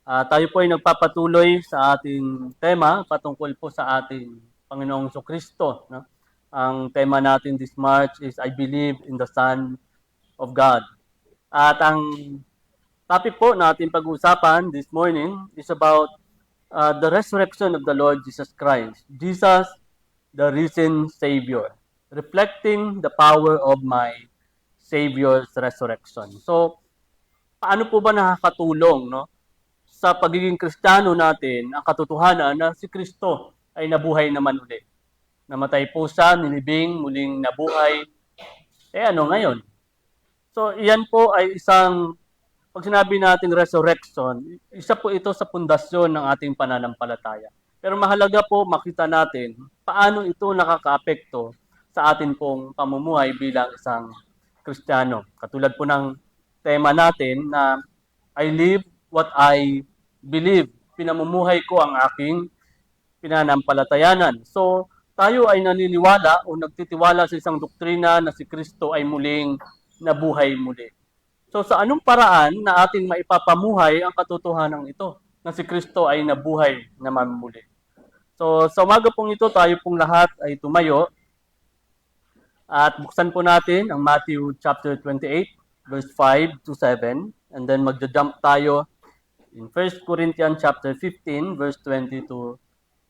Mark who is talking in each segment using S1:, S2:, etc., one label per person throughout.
S1: Tayo po ay nagpapatuloy sa ating tema patungkol po sa ating Panginoong Kristo. No? Ang tema natin this March is I Believe in the Son of God. At ang topic po na ating pag-uusapan this morning is about the resurrection of the Lord Jesus Christ. Jesus, the risen Savior. Reflecting the power of my Savior's resurrection. So, paano po ba nakakatulong, no? Sa pagiging Kristiyano natin ang katotohanan na si Kristo ay nabuhay naman uli. Namatay po siya, nilibing, muling nabuhay. Ano ngayon? So, iyan po ay pag sinabi natin resurrection, isa po ito sa pundasyon ng ating pananampalataya. Pero mahalaga po makita natin paano ito nakakaapekto sa atin pong pamumuhay bilang isang Kristiyano. Katulad po ng tema natin na I live what I believe. Pinamumuhay ko ang aking pinanampalatayanan. So, tayo ay naniniwala o nagtitiwala sa isang doktrina na si Kristo ay muling nabuhay muli. So, sa anong paraan na ating maipapamuhay ang katotohanan ito na si Kristo ay nabuhay naman muli? So, sa umaga pong ito, tayo pong lahat ay tumayo at buksan po natin ang Matthew chapter 28, verse 5 to 7. And then magja-jump tayo in 1 Corinthians chapter 15, verse 20 to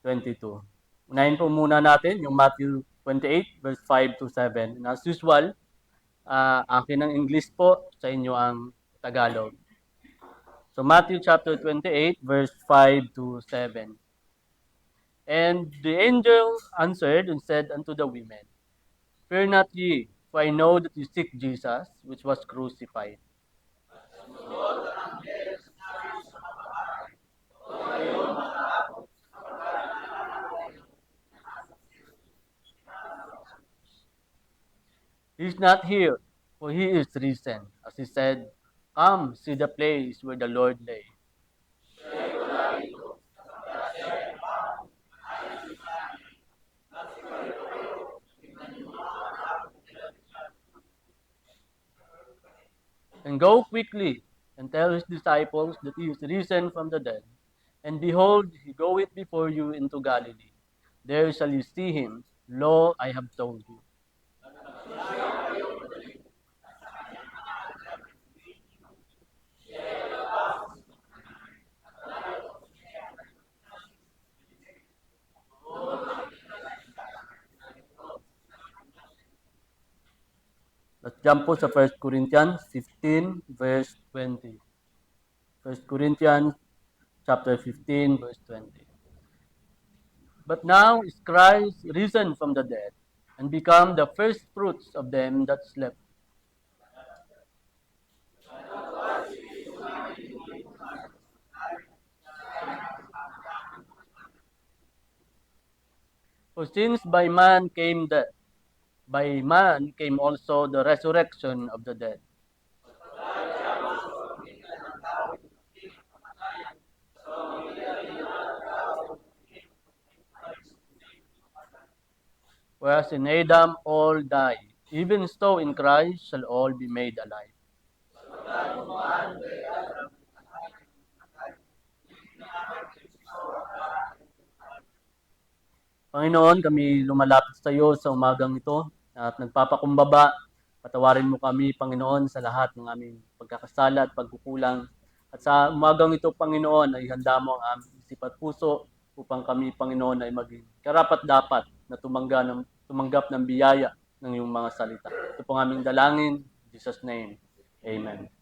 S1: 22. Unahin po muna natin yung Matthew 28, verse 5 to 7. And as usual, akin ang English po, sa inyo ang Tagalog. So Matthew chapter 28, verse 5 to 7. And the angel answered and said unto the women, Fear not ye, for I know that you seek Jesus, which was crucified. He is not here, for he is risen. As he said, Come, see the place where the Lord lay. And go quickly and tell his disciples that he is risen from the dead. And behold, he goeth before you into Galilee. There shall you see him. Lo, I have told you. Let's jump po sa 1 Corinthians 15, verse 20. 1 Corinthians chapter 15, verse 20. But now is Christ risen from the dead, and become the first fruits of them that slept. For since by man came death, by man came also the resurrection of the dead. Whereas in Adam all die, even so in Christ shall all be made alive. Panginoon, kami lumalapit sa iyo sa umagang ito at nagpapakumbaba. Patawarin mo kami, Panginoon, sa lahat ng aming pagkakasala at pagkukulang. At sa umagang ito, Panginoon, ay handa mo ang aming isip at puso upang kami, Panginoon, ay maging karapat-dapat na tumanggap ng biyaya ng iyong mga salita. Ito pong aming dalangin. In Jesus' name, Amen.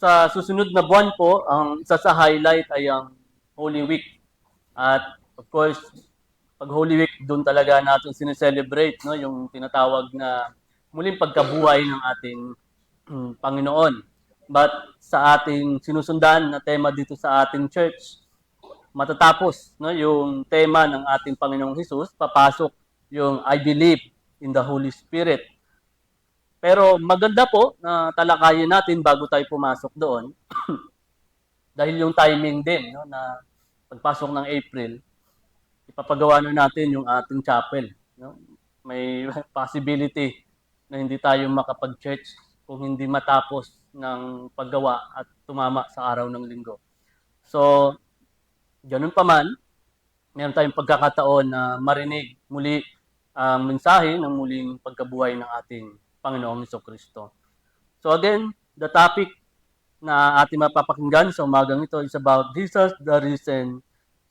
S1: Sa susunod na buwan po, ang isa sa highlight ay ang Holy Week. At of course, pag Holy Week, doon talaga natin sineselebrate, no, yung tinatawag na muling pagkabuhay ng ating Panginoon. But sa ating sinusundan na tema dito sa ating church, matatapos, no, yung tema ng ating Panginoong Hesus, papasok yung I believe in the Holy Spirit. Pero maganda po na talakayin natin bago tayo pumasok doon. Dahil yung timing din, no, na pagpasok ng April, ipapagawa na natin yung ating chapel. No? May possibility na hindi tayo makapag-church kung hindi matapos ng paggawa at tumama sa araw ng linggo. So, ganun pa man, meron tayong pagkakataon na marinig muli ang mensahe ng muling pagkabuhay ng ating Panginoong Jesucristo. So again, the topic na ating mapapakinggan sa umagang ito is about Jesus, the risen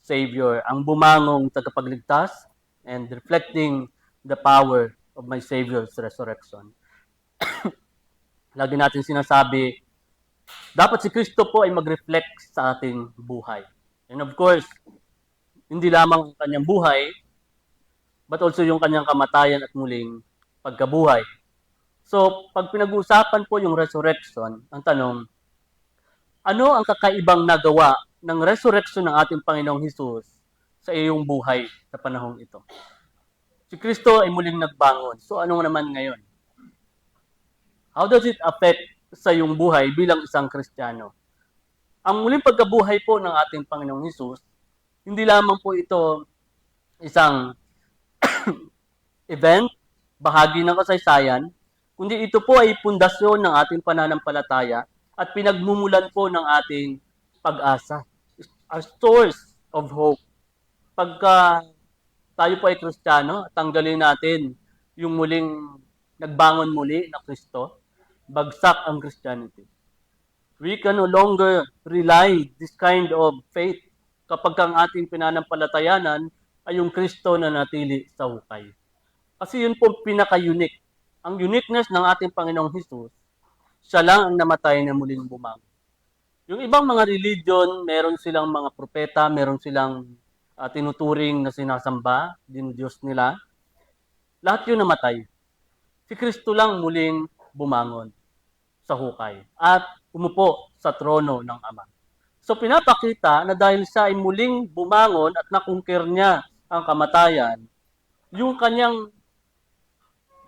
S1: Savior, ang bumangong tagapagligtas and reflecting the power of my Savior's resurrection. Lagi natin sinasabi, dapat si Kristo po ay mag-reflect sa ating buhay. And of course, hindi lamang ang kanyang buhay, but also yung kanyang kamatayan at muling pagkabuhay. So, pag pinag-uusapan po yung resurrection, ang tanong, ano ang kakaibang nagawa ng resurrection ng ating Panginoong Hesus sa iyong buhay sa panahong ito? Si Kristo ay muling nagbangon. So, ano naman ngayon? How does it affect sa iyong buhay bilang isang Kristiyano? Ang muling pagkabuhay po ng ating Panginoong Hesus, hindi lamang po ito isang event, bahagi ng kasaysayan, kundi ito po ay pundasyon ng ating pananampalataya at pinagmumulan po ng ating pag-asa. A source of hope. Pagka tayo po ay Kristiyano, tanggalin natin yung muling nagbangon muli na Kristo, bagsak ang Christianity. We can no longer rely this kind of faith kapag ang ating pinanampalatayanan ay yung Kristo na natili sa hukay. Kasi yun po pinaka-unique. Ang uniqueness ng ating Panginoong Hesus, siya lang ang namatay na muling bumangon. Yung ibang mga religion, meron silang mga propeta, meron silang tinuturing na sinasamba, Diyos nila. Lahat yun namatay. Si Kristo lang muling bumangon sa hukay at umupo sa trono ng Ama. So pinapakita na dahil siya ay muling bumangon at nakungkir niya ang kamatayan, yung kanyang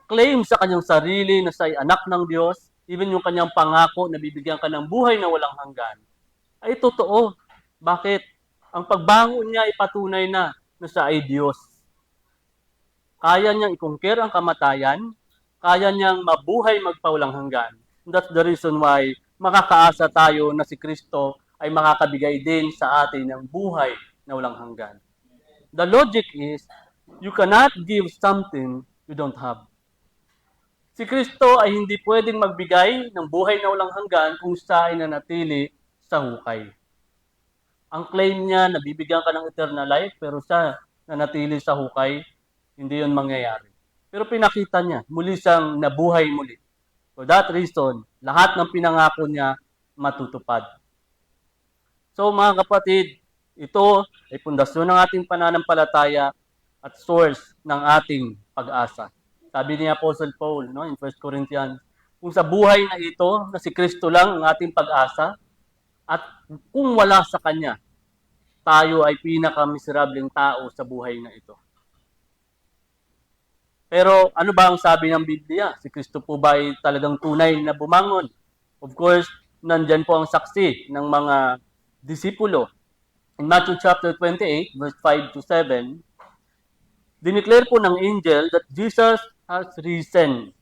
S1: claim sa kanyang sarili na siya ay anak ng Diyos, even yung kanyang pangako na bibigyan ka ng buhay na walang hanggan, ay totoo. Bakit? Ang pagbangon niya ay patunay na siya ay Diyos. Kaya niyang ikungkir ang kamatayan, kaya niyang mabuhay magpawalang hanggan. And that's the reason why makakaasa tayo na si Kristo ay makakabigay din sa atin ng buhay na walang hanggan. The logic is, you cannot give something you don't have. Si Kristo ay hindi pwedeng magbigay ng buhay na walang hanggan kung siya ay nanatili sa hukay. Ang claim niya na bibigyan ka ng eternal life, pero siya nanatili sa hukay, hindi yun mangyayari. Pero pinakita niya, muli siyang nabuhay muli. For that reason, lahat ng pinangako niya matutupad. So mga kapatid, ito ay pundasyon ng ating pananampalataya at source ng ating pag-asa. Sabi ni Apostle Paul in 1 Corinthians, kung sa buhay na ito, na si Kristo lang ang ating pag-asa, at kung wala sa Kanya, tayo ay pinaka-miserableng tao sa buhay na ito. Pero ano ba ang sabi ng Biblia? Si Kristo po ba ay talagang tunay na bumangon? Of course, nandyan po ang saksi ng mga disipulo. In Matthew chapter 28, verse 5 to 7, dineclare po ng angel that Jesus has risen.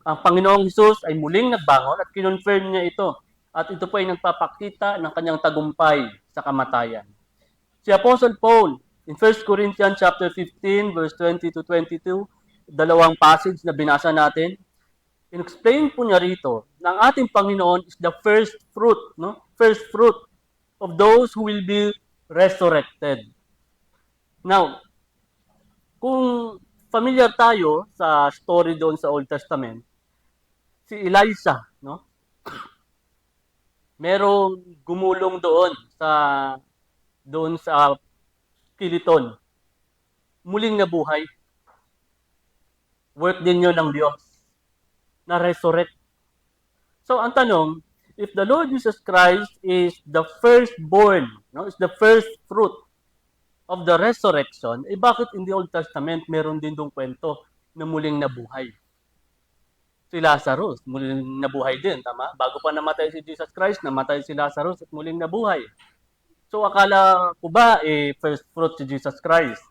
S1: Ang Panginoong Hesus ay muling nagbangon at kinonfirm niya ito. At ito po ay nagpapakita ng kanyang tagumpay sa kamatayan. Si Apostle Paul, in 1 Corinthians chapter 15, verse 20 to 22, dalawang passage na binasa natin, in-explain po niya rito na ang ating Panginoon is the first fruit, first fruit of those who will be resurrected. Now, kung familiar tayo sa story doon sa Old Testament, si Elijah, merong gumulong doon sa Kiliton. Muling nabuhay. Work din yun ng Diyos na resurrect. So ang tanong, if the Lord Jesus Christ is the firstborn, is the first fruit of the resurrection, bakit in the Old Testament meron din dong kwento na muling nabuhay? Si Lazarus, muling nabuhay din, tama? Bago pa namatay si Jesus Christ, namatay si Lazarus at muling nabuhay. So akala ko ba, first fruit si Jesus Christ?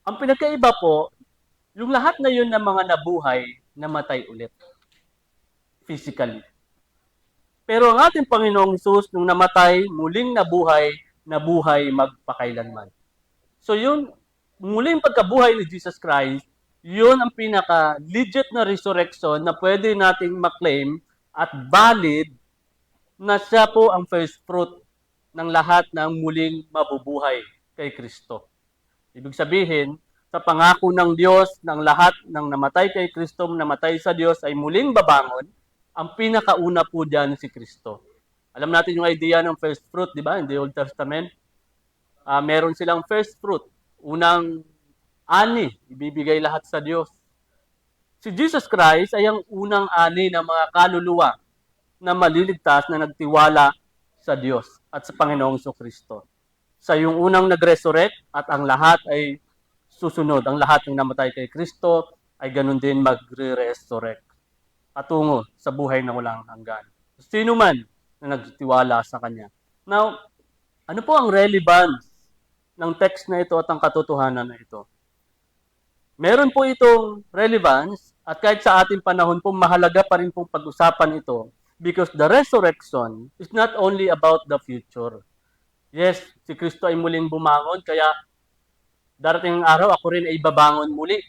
S1: Ang pinagkaiba po, yung lahat na yun ng mga nabuhay, namatay ulit. physically. Pero ang ating Panginoong Hesus, nung namatay, muling nabuhay magpakailanman. So yun, muling pagkabuhay ni Jesus Christ, yun ang pinaka-legit na resurrection na pwede nating maklaim at valid na siya po ang first fruit ng lahat ng muling mabubuhay kay Kristo. Ibig sabihin, sa pangako ng Diyos ng lahat ng namatay kay Kristo, namatay sa Diyos ay muling babangon, ang pinakauna po diyan si Kristo. Alam natin yung idea ng first fruit, di ba? In the Old Testament, meron silang first fruit. Unang ani, ibibigay lahat sa Diyos. Si Jesus Christ ay ang unang ani ng mga kaluluwa na maliligtas na nagtiwala sa Diyos at sa Panginoong Kristo. Sa yung unang nag-resurrect at ang lahat ay susunod. Ang lahat ng namatay kay Kristo ay ganun din magre-resurrect patungo sa buhay na walang hanggan. Sino man na nagtiwala sa Kanya. Now, ano po ang relevance ng text na ito at ang katotohanan na ito? Meron po itong relevance at kahit sa ating panahon po, mahalaga pa rin pong pag-usapan ito because the resurrection is not only about the future. Yes, si Kristo ay muling bumangon, kaya darating ang araw, ako rin ay babangon muli.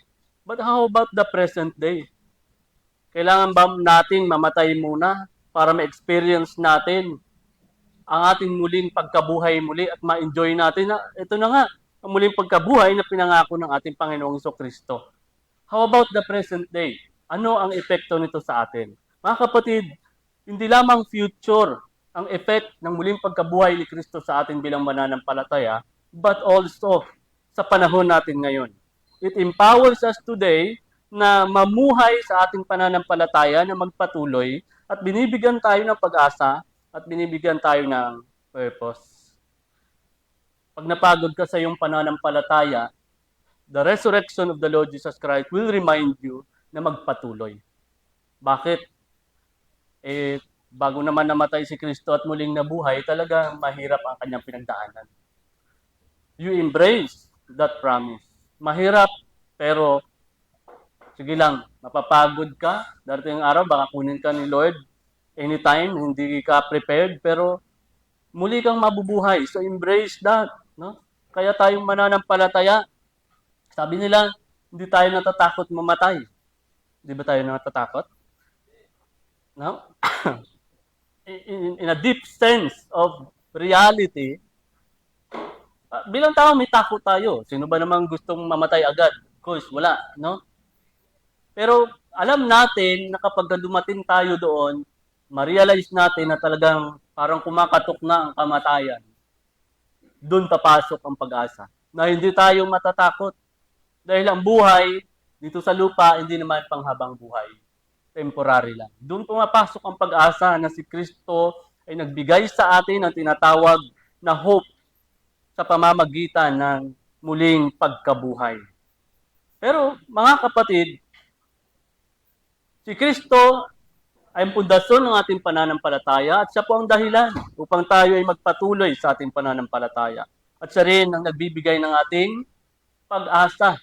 S1: But how about the present day? Kailangan ba nating mamatay muna para ma-experience natin ang ating muling pagkabuhay muli at ma-enjoy natin na ito na nga, ang muling pagkabuhay na pinangako ng ating Panginoong Kristo. How about the present day? Ano ang epekto nito sa atin? Mga kapatid, hindi lamang future ang effect ng muling pagkabuhay ni Kristo sa atin bilang mananampalataya, but also sa panahon natin ngayon. It empowers us today na mamuhay sa ating pananampalataya na magpatuloy at binibigyan tayo ng pag-asa at binibigyan tayo ng purpose. Pag napagod ka sa iyong pananampalataya, the resurrection of the Lord Jesus Christ will remind you na magpatuloy. Bakit? Bago naman namatay si Kristo at muling nabuhay, talaga mahirap ang kanyang pinagdaanan. You embrace that promise. Mahirap, pero sige lang, mapapagod ka. Darating ang araw, baka kunin ka ni Lord anytime, hindi ka prepared, pero muli kang mabubuhay. So embrace that. No? Kaya tayong mananampalataya, sabi nila, hindi tayo natatakot mamatay. Di ba tayo natatakot? No? In a deep sense of reality, bilang tao may takot tayo. Sino ba namang gustong mamatay agad? Of course, wala. No? Pero alam natin na kapag dumating tayo doon, ma-realize natin na talagang parang kumakatok na ang kamatayan. Doon papasok ang pag-asa. Na hindi tayo matatakot. Dahil ang buhay dito sa lupa, hindi naman panghabang buhay. Temporary lang. Doon pumapasok ang pag-asa na si Kristo ay nagbigay sa atin ng tinatawag na hope sa pamamagitan ng muling pagkabuhay. Pero mga kapatid, si Kristo ay ang pundasyon ng ating pananampalataya at siya po ang dahilan upang tayo ay magpatuloy sa ating pananampalataya. At siya rin ang nagbibigay ng ating pag-asa.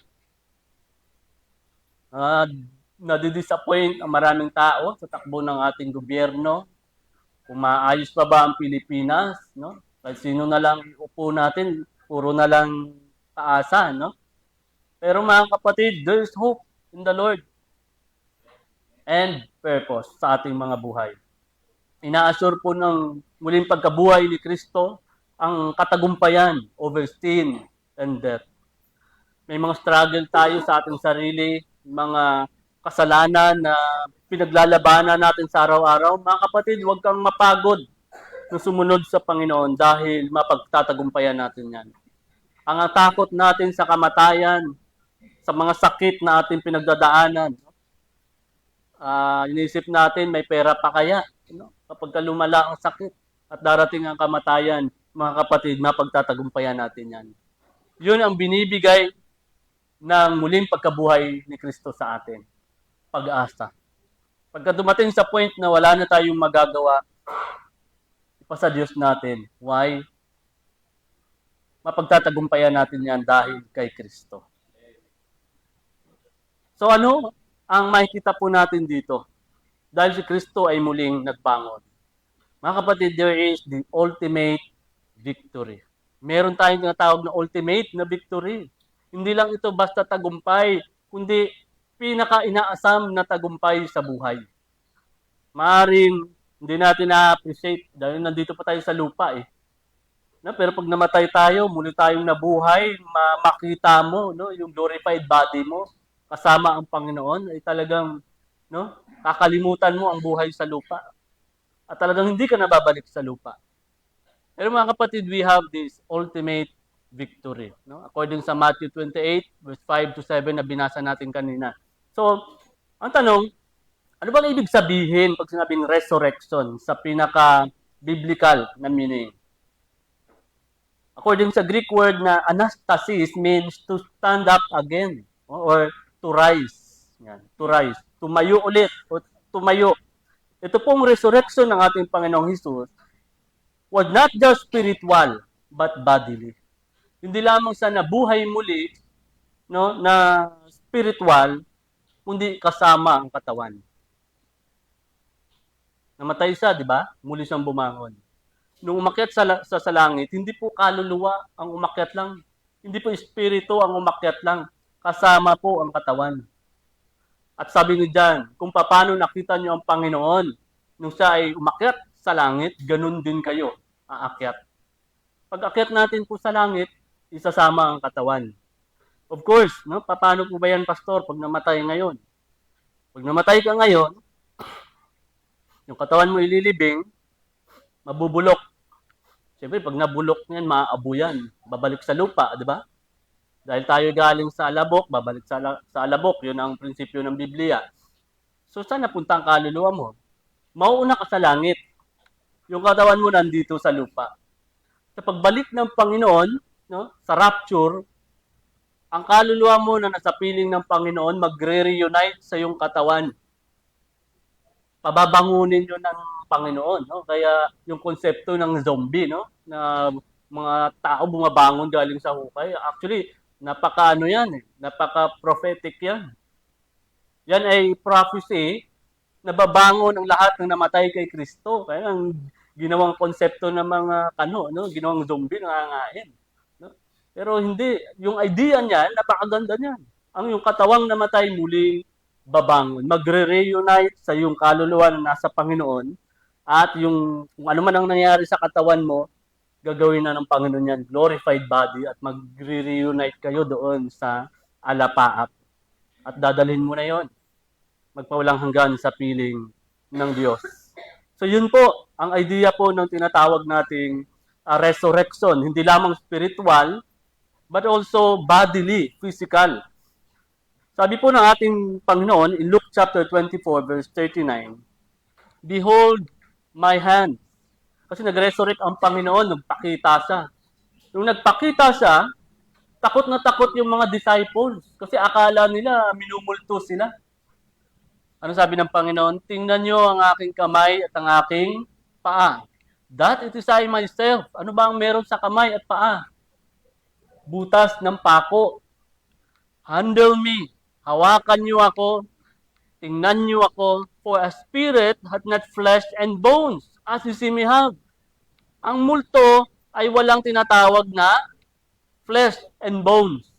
S1: Nadidisappoint ang maraming tao sa takbo ng ating gobyerno. Kung maayos pa ba ang Pilipinas, no? Kahit sino na lang upo natin, puro na lang paasa, no? Pero mga kapatid, there is hope in the Lord and purpose sa ating mga buhay. Ina-assure po ng muling pagkabuhay ni Kristo ang katagumpayan over sin and death. May mga struggle tayo sa ating sarili, mga kasalanan na pinaglalabanan natin sa araw-araw. Mga kapatid, huwag kang mapagod na sumunod sa Panginoon dahil mapagtatagumpayan natin yan. Ang takot natin sa kamatayan, sa mga sakit na ating pinagdadaanan, inisip natin may pera pa kaya, kapag lumala ang sakit at darating ang kamatayan, mga kapatid, mapagtatagumpayan natin yan. Yun ang binibigay ng muling pagkabuhay ni Kristo sa atin. Pag-asa. Pagka dumating sa point na wala na tayong magagawa, ipasa Diyos natin. Why? Mapagtatagumpayan natin yan dahil kay Kristo. So ano ang makikita po natin dito? dahil si Kristo ay muling nagbangon. Mga kapatid, there is the ultimate victory. Meron tayong tinatawag na ultimate na victory. Hindi lang ito basta tagumpay, kundi pinaka-inaasam na tagumpay sa buhay. Maaring hindi natin na-appreciate dahil nandito pa tayo sa lupa eh. Pero pag namatay tayo, muli tayong nabuhay, makita mo yung glorified body mo kasama ang Panginoon ay talagang kakalimutan mo ang buhay sa lupa. At talagang hindi ka nababalik sa lupa. Pero mga kapatid, we have this ultimate victory. According sa Matthew 28, verse 5 to 7 na binasa natin kanina. So, ang tanong, ano bang ibig sabihin pag sinabing resurrection sa pinaka-biblical na meaning? According sa Greek word na anastasis means to stand up again or to rise. Yan, to rise. Tumayo ulit o tumayo. Ito pong resurrection ng ating Panginoong Hesus was not just spiritual but bodily. Hindi lamang sa nabuhay muli na spiritual, kundi kasama ang katawan. Namatay siya, di ba? Muli siyang bumangon. Nung umakyat sa langit, hindi po kaluluwa ang umakyat lang. Hindi po espiritu ang umakyat lang. Kasama po ang katawan. At sabi ni John, kung paano nakita niyo ang Panginoon nung siya ay umakyat sa langit, ganun din kayo aakyat. Pag akyat natin po sa langit, isasama ang katawan. Of course, paano po ba yan, Pastor, pag namatay ngayon? Pag namatay ka ngayon, yung katawan mo ililibing, mabubulok. Siyempre, pag nabulok yan, maaabo yan. Babalik sa lupa, di ba? Dahil tayo galing sa alabok, babalik sa alabok. Yun ang prinsipyo ng Biblia. So, saan napunta ang kaluluwa mo? Mauuna ka sa langit. Yung katawan mo nandito sa lupa. Sa pagbalik ng Panginoon, sa rapture, ang kaluluwa mo na nasa piling ng Panginoon magre-reunite sa iyong katawan. Pababangunin yun ng Panginoon. Kaya yung konsepto ng zombie, na mga tao bumabangon galing sa hukay, actually, napaka-ano yan napaka-prophetic yan. Yan ay prophecy na babangon ang lahat ng namatay kay Kristo. Kaya ang ginawang konsepto ng mga ginawang zombie, nangangain. Pero hindi, yung idea niyan, napakaganda niyan. Ang yung katawang namatay muling babangon, magre-reunite sa yung kaluluwa na nasa Panginoon, at yung kung ano man ang nangyari sa katawan mo, gagawin na ng Panginoon yan, glorified body, at magre-reunite kayo doon sa alapaap. At dadalhin mo na yon, magpawalang hanggan sa piling ng Diyos. So yun po, ang idea po ng tinatawag nating resurrection, hindi lamang spiritual, but also bodily, physical. Sabi po ng ating Panginoon in Luke chapter 24 verse 39, "Behold my hands." Kasi nag-resurrect ang Panginoon, nagpakita siya. Nung nagpakita siya, takot na takot yung mga disciples kasi akala nila minumulto sila. Ano sabi ng Panginoon? "Tingnan niyo ang aking kamay at ang aking paa. That it is I myself." Ano ba ang meron sa kamay at paa? Butas ng pako. "Handle me." Hawakan niyo ako, tingnan niyo ako, for a spirit hath not flesh and bones, as you see me have. Ang multo ay walang tinatawag na flesh and bones.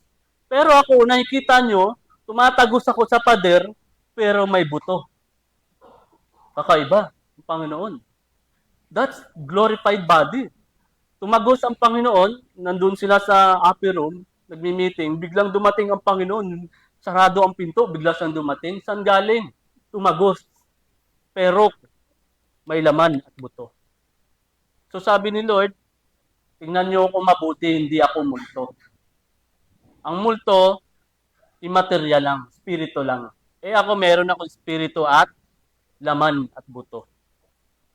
S1: Pero ako, nakikita niyo, tumatagos ako sa pader, pero may buto. Kakaiba, ang Panginoon. That's glorified body. Tumagos ang Panginoon, nandun sila sa upper room, nagmi-meeting, biglang dumating ang Panginoon, sarado ang pinto, bigla siyang dumating. Saan galing? Tumagos. Pero may laman at buto. So sabi ni Lord, tingnan niyo ako mabuti, hindi ako multo. Ang multo, immaterial lang, spirito lang. Ako meron akong spirito at laman at buto.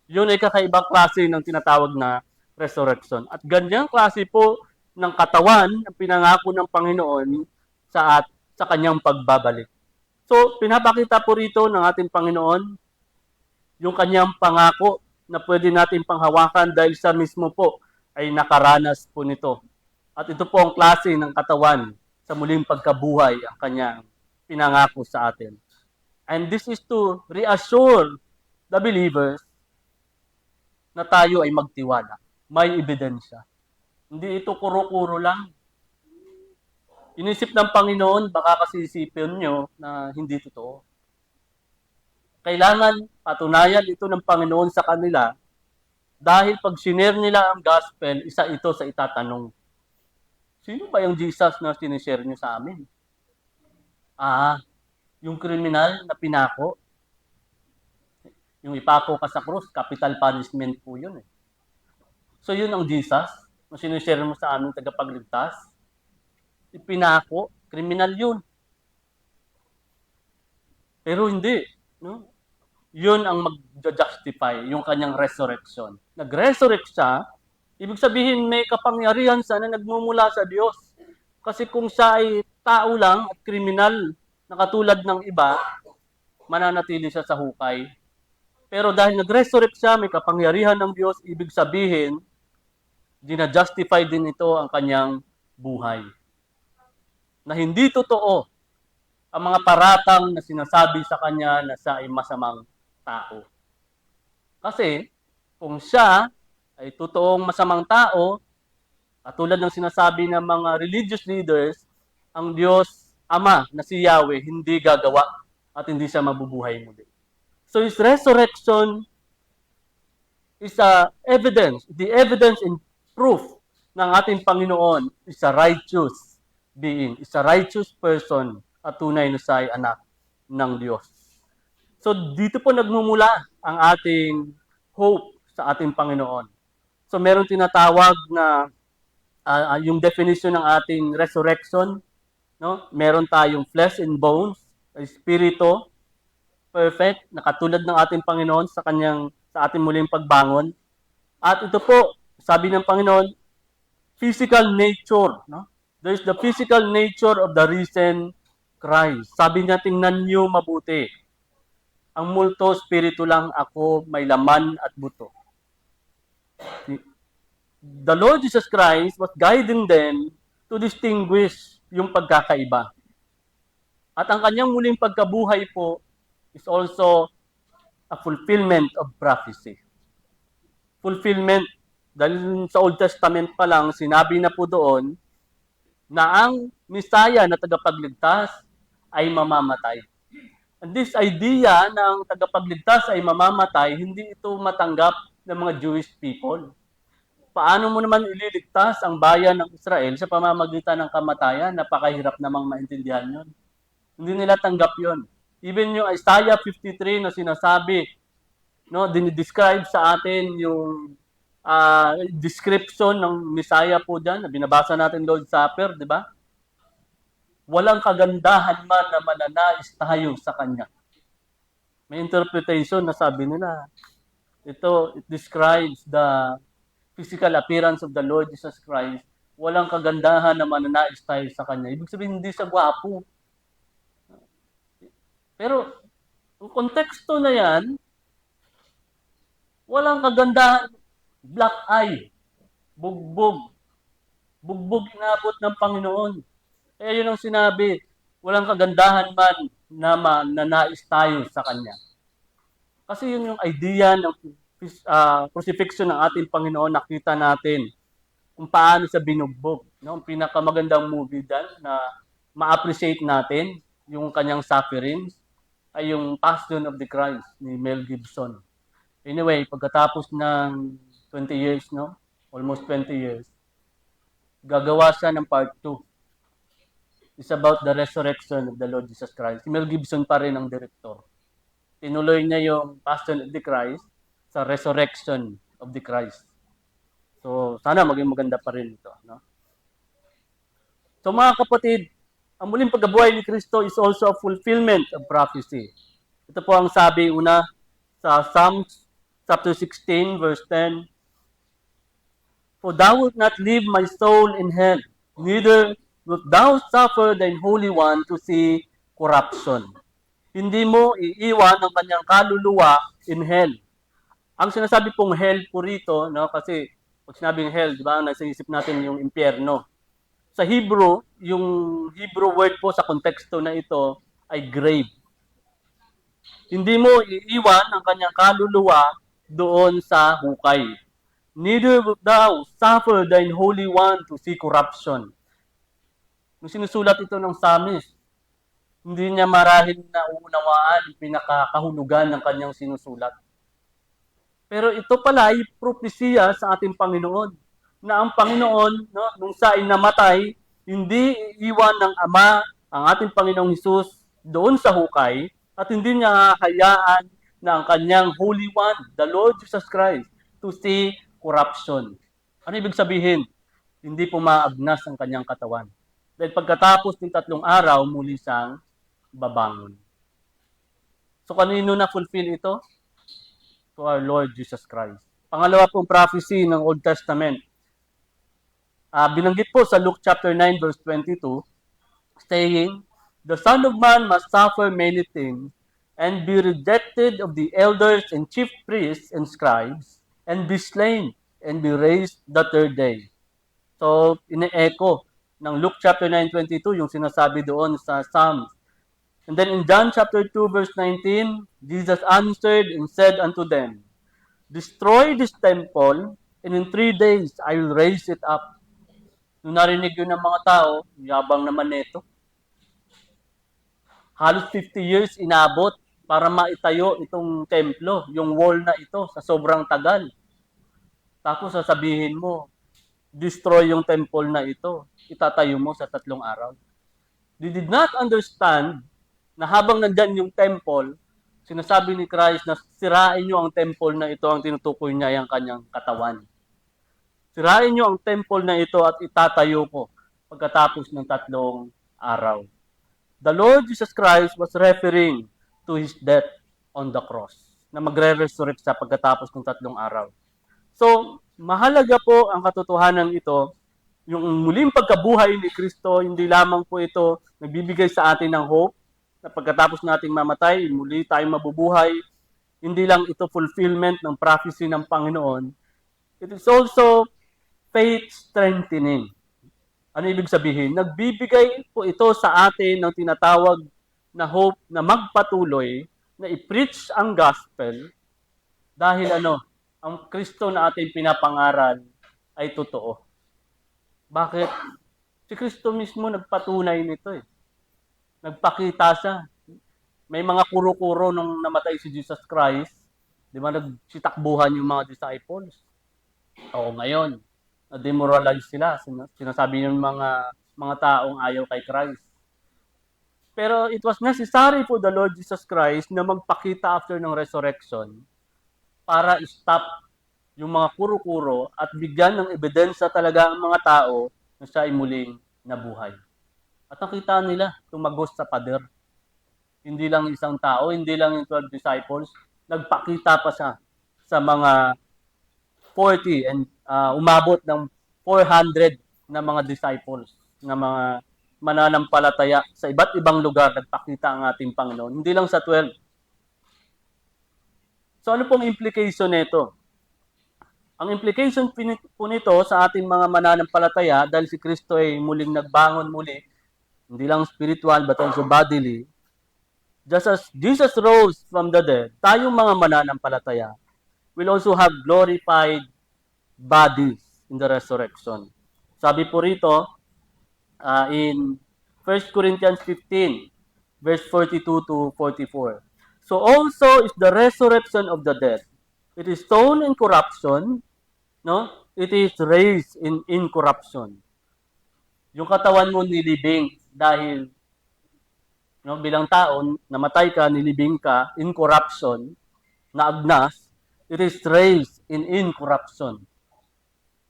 S1: Yun ay kakaibang klase ng tinatawag na resurrection. At ganyang klase po ng katawan ang pinangako ng Panginoon sa kanyang pagbabalik. So, pinapakita po rito ng ating Panginoon yung kanyang pangako na pwede natin panghawakan dahil sa mismo po ay nakaranas po nito. At ito po ang klase ng katawan sa muling pagkabuhay ang kanyang pinangako sa atin. And this is to reassure the believers, na tayo ay magtiwala. May ebidensya. Hindi ito kuro-kuro lang. Inisip ng Panginoon, baka kasi isipin nyo na hindi totoo. Kailangan patunayan ito ng Panginoon sa kanila dahil pag sinare nila ang gospel, isa ito sa itatanong. Sino ba yung Jesus na sinishare nyo sa amin? Yung kriminal na pinako. Yung ipako ka sa krus, capital punishment po yun eh. So yun ang Jesus na sinishare mo sa aming tagapagligtas. Ipinako, kriminal yun. Pero hindi. No? Yun ang mag-justify, yung kanyang resurrection. Nag-resurrect siya, ibig sabihin may kapangyarihan siya na nagmumula sa Diyos. Kasi kung siya ay tao lang at kriminal na katulad ng iba, mananatili siya sa hukay. Pero dahil nag-resurrect siya, may kapangyarihan ng Diyos, ibig sabihin, dina-justify din ito ang kanyang buhay. Na hindi totoo ang mga paratang na sinasabi sa kanya na siya ay masamang tao. Kasi kung siya ay totoong masamang tao, katulad ng sinasabi ng mga religious leaders, ang Diyos Ama na si Yahweh hindi gagawa at hindi siya mabubuhay muli. So his resurrection is evidence, the evidence and proof ng ating Panginoon is a righteous being, is a righteous person at tunay na siya ay anak ng Diyos. So dito po nagmumula ang ating hope sa ating Panginoon. So meron tinatawag na yung definition ng ating resurrection, no? Meron tayong flesh and bones, espiritu, perfect, na katulad ng ating Panginoon sa ating muling pagbangon. At ito po, sabi ng Panginoon, physical nature, no? There's the physical nature of the risen Christ. Sabi niya, tingnan niyo mabuti. Ang multo, spirito lang, ako may laman at buto. The Lord Jesus Christ was guiding them to distinguish yung pagkakaiba. At ang kanyang muling pagkabuhay po is also a fulfillment of prophecy. Fulfillment, dahil sa Old Testament pa lang, sinabi na po doon na ang Messiah na tagapagligtas ay mamamatay. And this idea na ang tagapagligtas ay mamamatay, hindi ito matanggap ng mga Jewish people. Paano mo naman ililigtas ang bayan ng Israel sa pamamagitan ng kamatayan? Napakahirap namang maintindihan yun. Hindi nila tanggap yun. Even yung Isaiah 53 na sinasabi, no, dinidescribe sa atin yung description ng Messiah po dyan, na binabasa natin Lord's Supper, di ba? Walang kagandahan man na mananais tayo sa Kanya. May interpretation na sabi nila, it describes the physical appearance of the Lord Jesus Christ. Walang kagandahan na mananais tayo sa Kanya. Ibig sabihin, hindi siya gwapo. Pero, ang konteksto na yan, walang kagandahan, black eye, bugbog. Bugbog inabot ng Panginoon. Kaya yun ang sinabi, walang kagandahan man na mananais tayo sa Kanya. Kasi yun yung idea ng crucifixion ng ating Panginoon, nakita natin kung paano siya binugbog. No? Ang pinakamagandang movie dyan na ma-appreciate natin yung kanyang sufferings ay yung Passion of the Christ ni Mel Gibson. Anyway, pagkatapos ng 20 years, no? Almost 20 years, gagawa siya ng part 2. It's about the resurrection of the Lord Jesus Christ. Si Mel Gibson pa rin ang director. Tinuloy niya yung Passion of the Christ sa resurrection of the Christ. So, sana maging maganda pa rin ito. No? So, mga kapatid, ang muling pagkabuhay ni Kristo is also a fulfillment of prophecy. Ito po ang sabi una sa Psalms chapter 16, verse 10. For thou wilt not leave my soul in hell, neither wilt thou suffer thine Holy One to see corruption. Hindi mo iiwan ang kanyang kaluluwa in hell. Ang sinasabi pong hell po rito, no, kasi pag sinabing hell, di ba, nasa isip natin yung impyerno. Sa Hebrew, yung Hebrew word po sa konteksto na ito ay grave. Hindi mo iiwan ang kanyang kaluluwa doon sa hukay. Neither wilt thou suffer thine Holy One to see corruption. Nung sinusulat ito ng Psalmist, hindi niya marahil nauunawaan yung pinakakahulugan ng kanyang sinusulat. Pero ito pala ay propesiya sa ating Panginoon, na ang Panginoon, no, nung siya ay namatay, hindi iiwan ng Ama ang ating Panginoong Hesus doon sa hukay, at hindi niya hayaan na ang kanyang Holy One, the Lord Jesus Christ, to see corruption. Ano ibig sabihin? Hindi pumaagnas ang kanyang katawan. Dahil pagkatapos ng 3 araw, muli siyang babangon. So kanino na fulfill ito? To our Lord Jesus Christ. Pangalawa pong prophecy ng Old Testament. Binanggit po sa Luke chapter 9 verse 22, saying, "The Son of Man must suffer many things, and be rejected of the elders and chief priests and scribes, and be slain, and be raised the third day." So, ine-echo ng Luke chapter 9:22 yung sinasabi doon sa Psalms. And then in John chapter 2 verse 19, Jesus answered and said unto them, "Destroy this temple, and in 3 days I will raise it up." Nung narinig yun ng mga tao, yabang naman nito. Halos 50 years inabot para maitayo itong templo, yung wall na ito, sa sobrang tagal. Tapos sasabihin mo, destroy yung temple na ito, itatayo mo sa 3 araw. They did not understand na habang nandyan yung temple, sinasabi ni Christ na sirain nyo ang temple na ito, ang tinutukoy niya yung kanyang katawan. Sirain nyo ang temple na ito at itatayo ko pagkatapos ng 3 araw. The Lord Jesus Christ was referring to His death on the cross, na magre-resurrect sa pagkatapos ng 3 araw. So, mahalaga po ang katotohanan ito, yung muling pagkabuhay ni Kristo, hindi lamang po ito nagbibigay sa atin ng hope, na pagkatapos nating mamatay, muli tayong mabubuhay. Hindi lang ito fulfillment ng prophecy ng Panginoon. It is also faith strengthening. Ano ibig sabihin? Nagbibigay po ito sa atin ng tinatawag na hope na magpatuloy, na i-preach ang gospel, dahil ang Kristo na ating pinapangaral ay totoo. Bakit? Si Kristo mismo nagpatunay nito eh. Nagpakita siya. May mga kuro-kuro nung namatay si Jesus Christ, di ba, nagsitakbuhan yung mga disciples. Oo, ngayon, na-demoralize sila. Sinasabi yung mga taong ayaw kay Christ. Pero it was necessary for the Lord Jesus Christ na magpakita after ng resurrection para stop yung mga kuro-kuro at bigyan ng ebidensya talaga ang mga tao na siya ay muling nabuhay. At nakita nila, tumagos sa pader. Hindi lang isang tao, hindi lang yung 12 disciples, nagpakita pa siya sa mga 40 and umabot ng 400 na mga disciples, na mga mananampalataya sa iba't ibang lugar, nagpakita ang ating Panginoon. Hindi lang sa 12. So ano pong implication nito? Ang implication po nito sa ating mga mananampalataya, dahil si Kristo ay muling nagbangon muli, hindi lang spiritual but also bodily, just as Jesus rose from the dead, tayong mga mananampalataya will also have glorified bodies in the resurrection. Sabi po rito in 1 Corinthians 15, verse 42 to 44. So also is the resurrection of the dead. It is sown in corruption, no? It is raised in incorruption. Yung katawan mo nilibing dahil bilang tao, namatay ka, nilibing ka, incorruption, naagnas, it is raised in incorruption.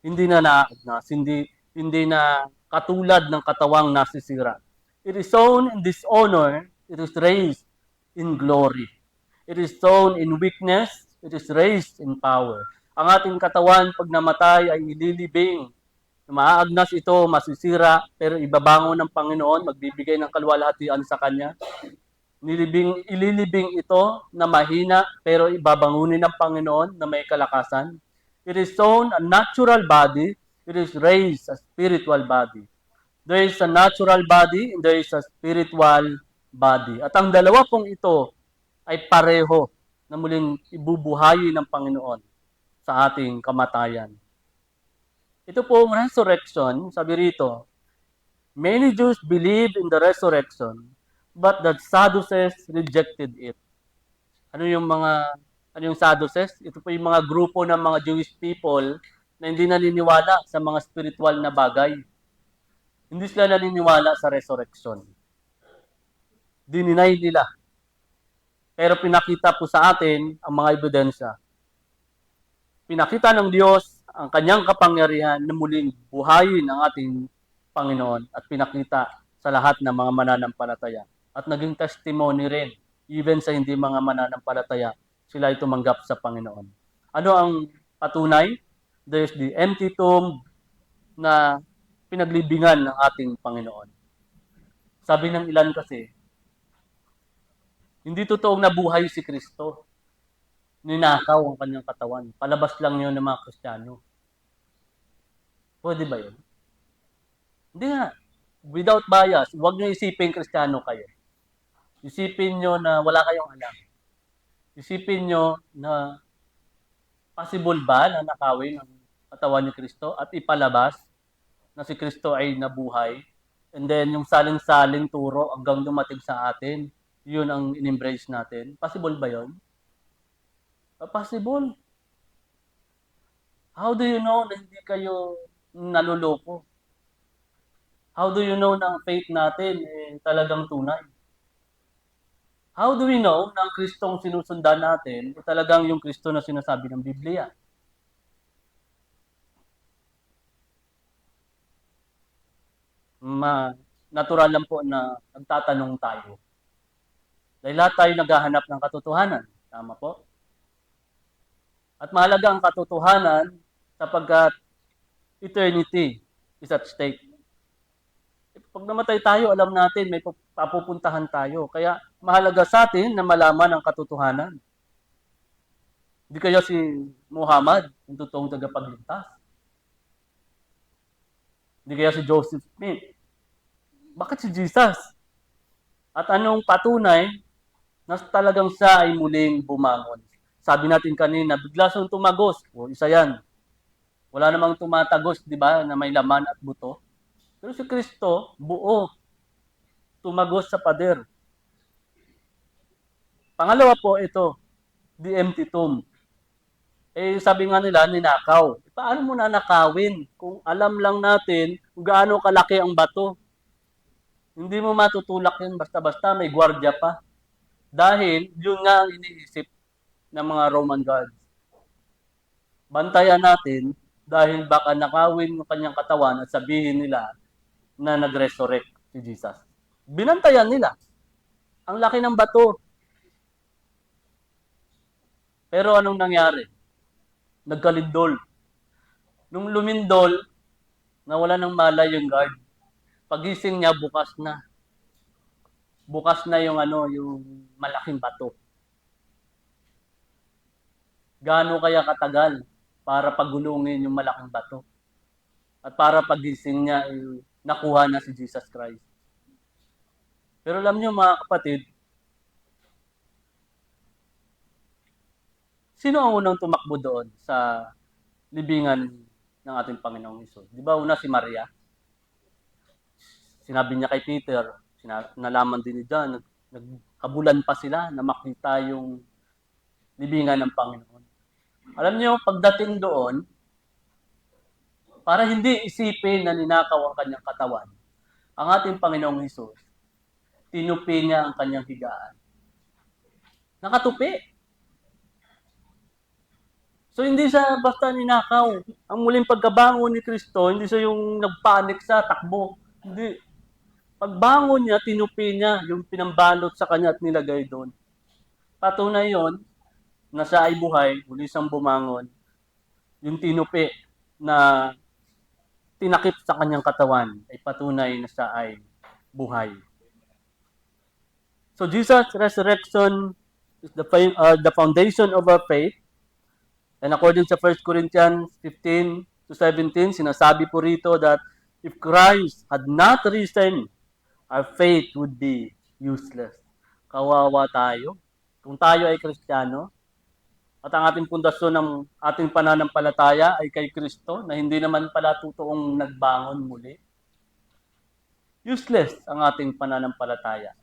S1: Hindi na naagnas, hindi na katulad ng katawang nasisira. It is sown in dishonor, it is raised in glory. It is sown in weakness, it is raised in power. Ang ating katawan, pag namatay, ay ililibing. Maaagnas ito, masisira, pero ibabangon ng Panginoon, magbibigay ng kaluwalhatian sa Kanya. Ililibing ito na mahina, pero ibabangunin ng Panginoon na may kalakasan. It is sown a natural body, it is raised a spiritual body. There is a natural body, and there is a spiritual body. At ang dalawa pong ito ay pareho na muling ibubuhayin ng Panginoon sa ating kamatayan. Ito po ang resurrection, sabi rito, many Jews believed in the resurrection, but the Sadducees rejected it. Ano yung Sadducees? Ito po yung mga grupo ng mga Jewish people na hindi naniniwala sa mga spiritual na bagay. Hindi sila naniniwala sa resurrection. Dininay nila. Pero pinakita po sa atin ang mga ebidensya. Pinakita ng Diyos ang kanyang kapangyarihan na muling buhayin ang ating Panginoon at pinakita sa lahat ng mga mananampalataya. At naging testimony rin, even sa hindi mga mananampalataya, sila ay tumanggap sa Panginoon. Ano ang patunay? There's the empty tomb na pinaglibingan ng ating Panginoon. Sabi ng ilan kasi, hindi totoong nabuhay si Kristo. Ninakaw ang kanyang katawan. Palabas lang yun ng mga Kristiyano. Pwede ba yun? Hindi nga. Without bias, huwag nyo isipin Kristiyano kayo. Isipin nyo na wala kayong alam. Isipin nyo na possible ba na nakawin ang katawan ni Kristo at ipalabas na si Kristo ay nabuhay. And then yung saling-saling turo hanggang dumating sa atin, yun ang in-embrace natin. Possible ba yun? Possible. How do you know na hindi kayo naluloko? How do you know na ang faith natin talagang tunay? How do we know na ang Kristong sinusundan natin talagang yung Kristo na sinasabi ng Biblia? Natural lang po na nagtatanong tayo. Dahil lahat tayo naghahanap ng katotohanan. Tama po? At mahalaga ang katotohanan sapagkat eternity is at stake. Pag namatay tayo, alam natin may papupuntahan tayo. Kaya mahalaga sa atin na malaman ang katotohanan. Hindi kaya si Muhammad yung totoong tagapagligtas. Hindi kaya si Joseph Smith. Bakit si Jesus? At anong patunay na talagang siya ay muling bumangon? Sabi natin kanina, bigla siyang tumagos. O, isa yan. Wala namang tumatagos, di ba, na may laman at buto. Pero si Kristo, buo. Tumagos sa pader. Pangalawa po, ito, the empty tomb. Sabi nga nila, ninakaw. Paano mo nanakawin kung alam lang natin kung gaano kalaki ang bato? Hindi mo matutulak yun basta-basta, may gwardiya pa. Dahil yun nga ang iniisip ng mga Roman guards. Bantayan natin dahil baka nakawin yung kanyang katawan at sabihin nila na nag-resurrect si Jesus. Binantayan nila. Ang laki ng bato. Pero anong nangyari? Nagkalindol. Nung lumindol, nawala ng malay yung guard. Pagising niya, bukas na. Bukas na yung yung malaking bato. Gaano kaya katagal para pagulungin yung malaking bato? At para pagising niya, nakuha na si Jesus Christ. Pero alam niyo mga kapatid, sino ang unang tumakbo doon sa libingan ng ating Panginoong Hesus? Di ba una si Maria? Sinabi niya kay Peter, nalaman din ni John, nagkabulan pa sila na makita yung libingan ng Panginoon. Alam niyo, pagdating doon, para hindi isipin na ninakaw ang kanyang katawan, ang ating Panginoong Hesus, tinupi niya ang kanyang higaan. Nakatupi. So hindi siya basta ninakaw. Ang muling pagkabangon ni Kristo, hindi siya yung nagpanik sa takbo. Hindi. Pagbangon niya, tinupi niya yung pinambalot sa kanya at nilagay doon. Patunay yon na siya ay buhay, muli siyang bumangon. Yung tinupi na tinakip sa kanyang katawan ay patunay na siya ay buhay. So Jesus' resurrection is the foundation of our faith. And according to 1 Corinthians 15 to 17, sinasabi po rito that if Christ had not risen, our faith would be useless. Kawawa tayo. Kung tayo ay Kristiyano, at ang ating pundasyon ng ating pananampalataya ay kay Kristo, na hindi naman pala totoong nagbangon muli, useless ang ating pananampalataya.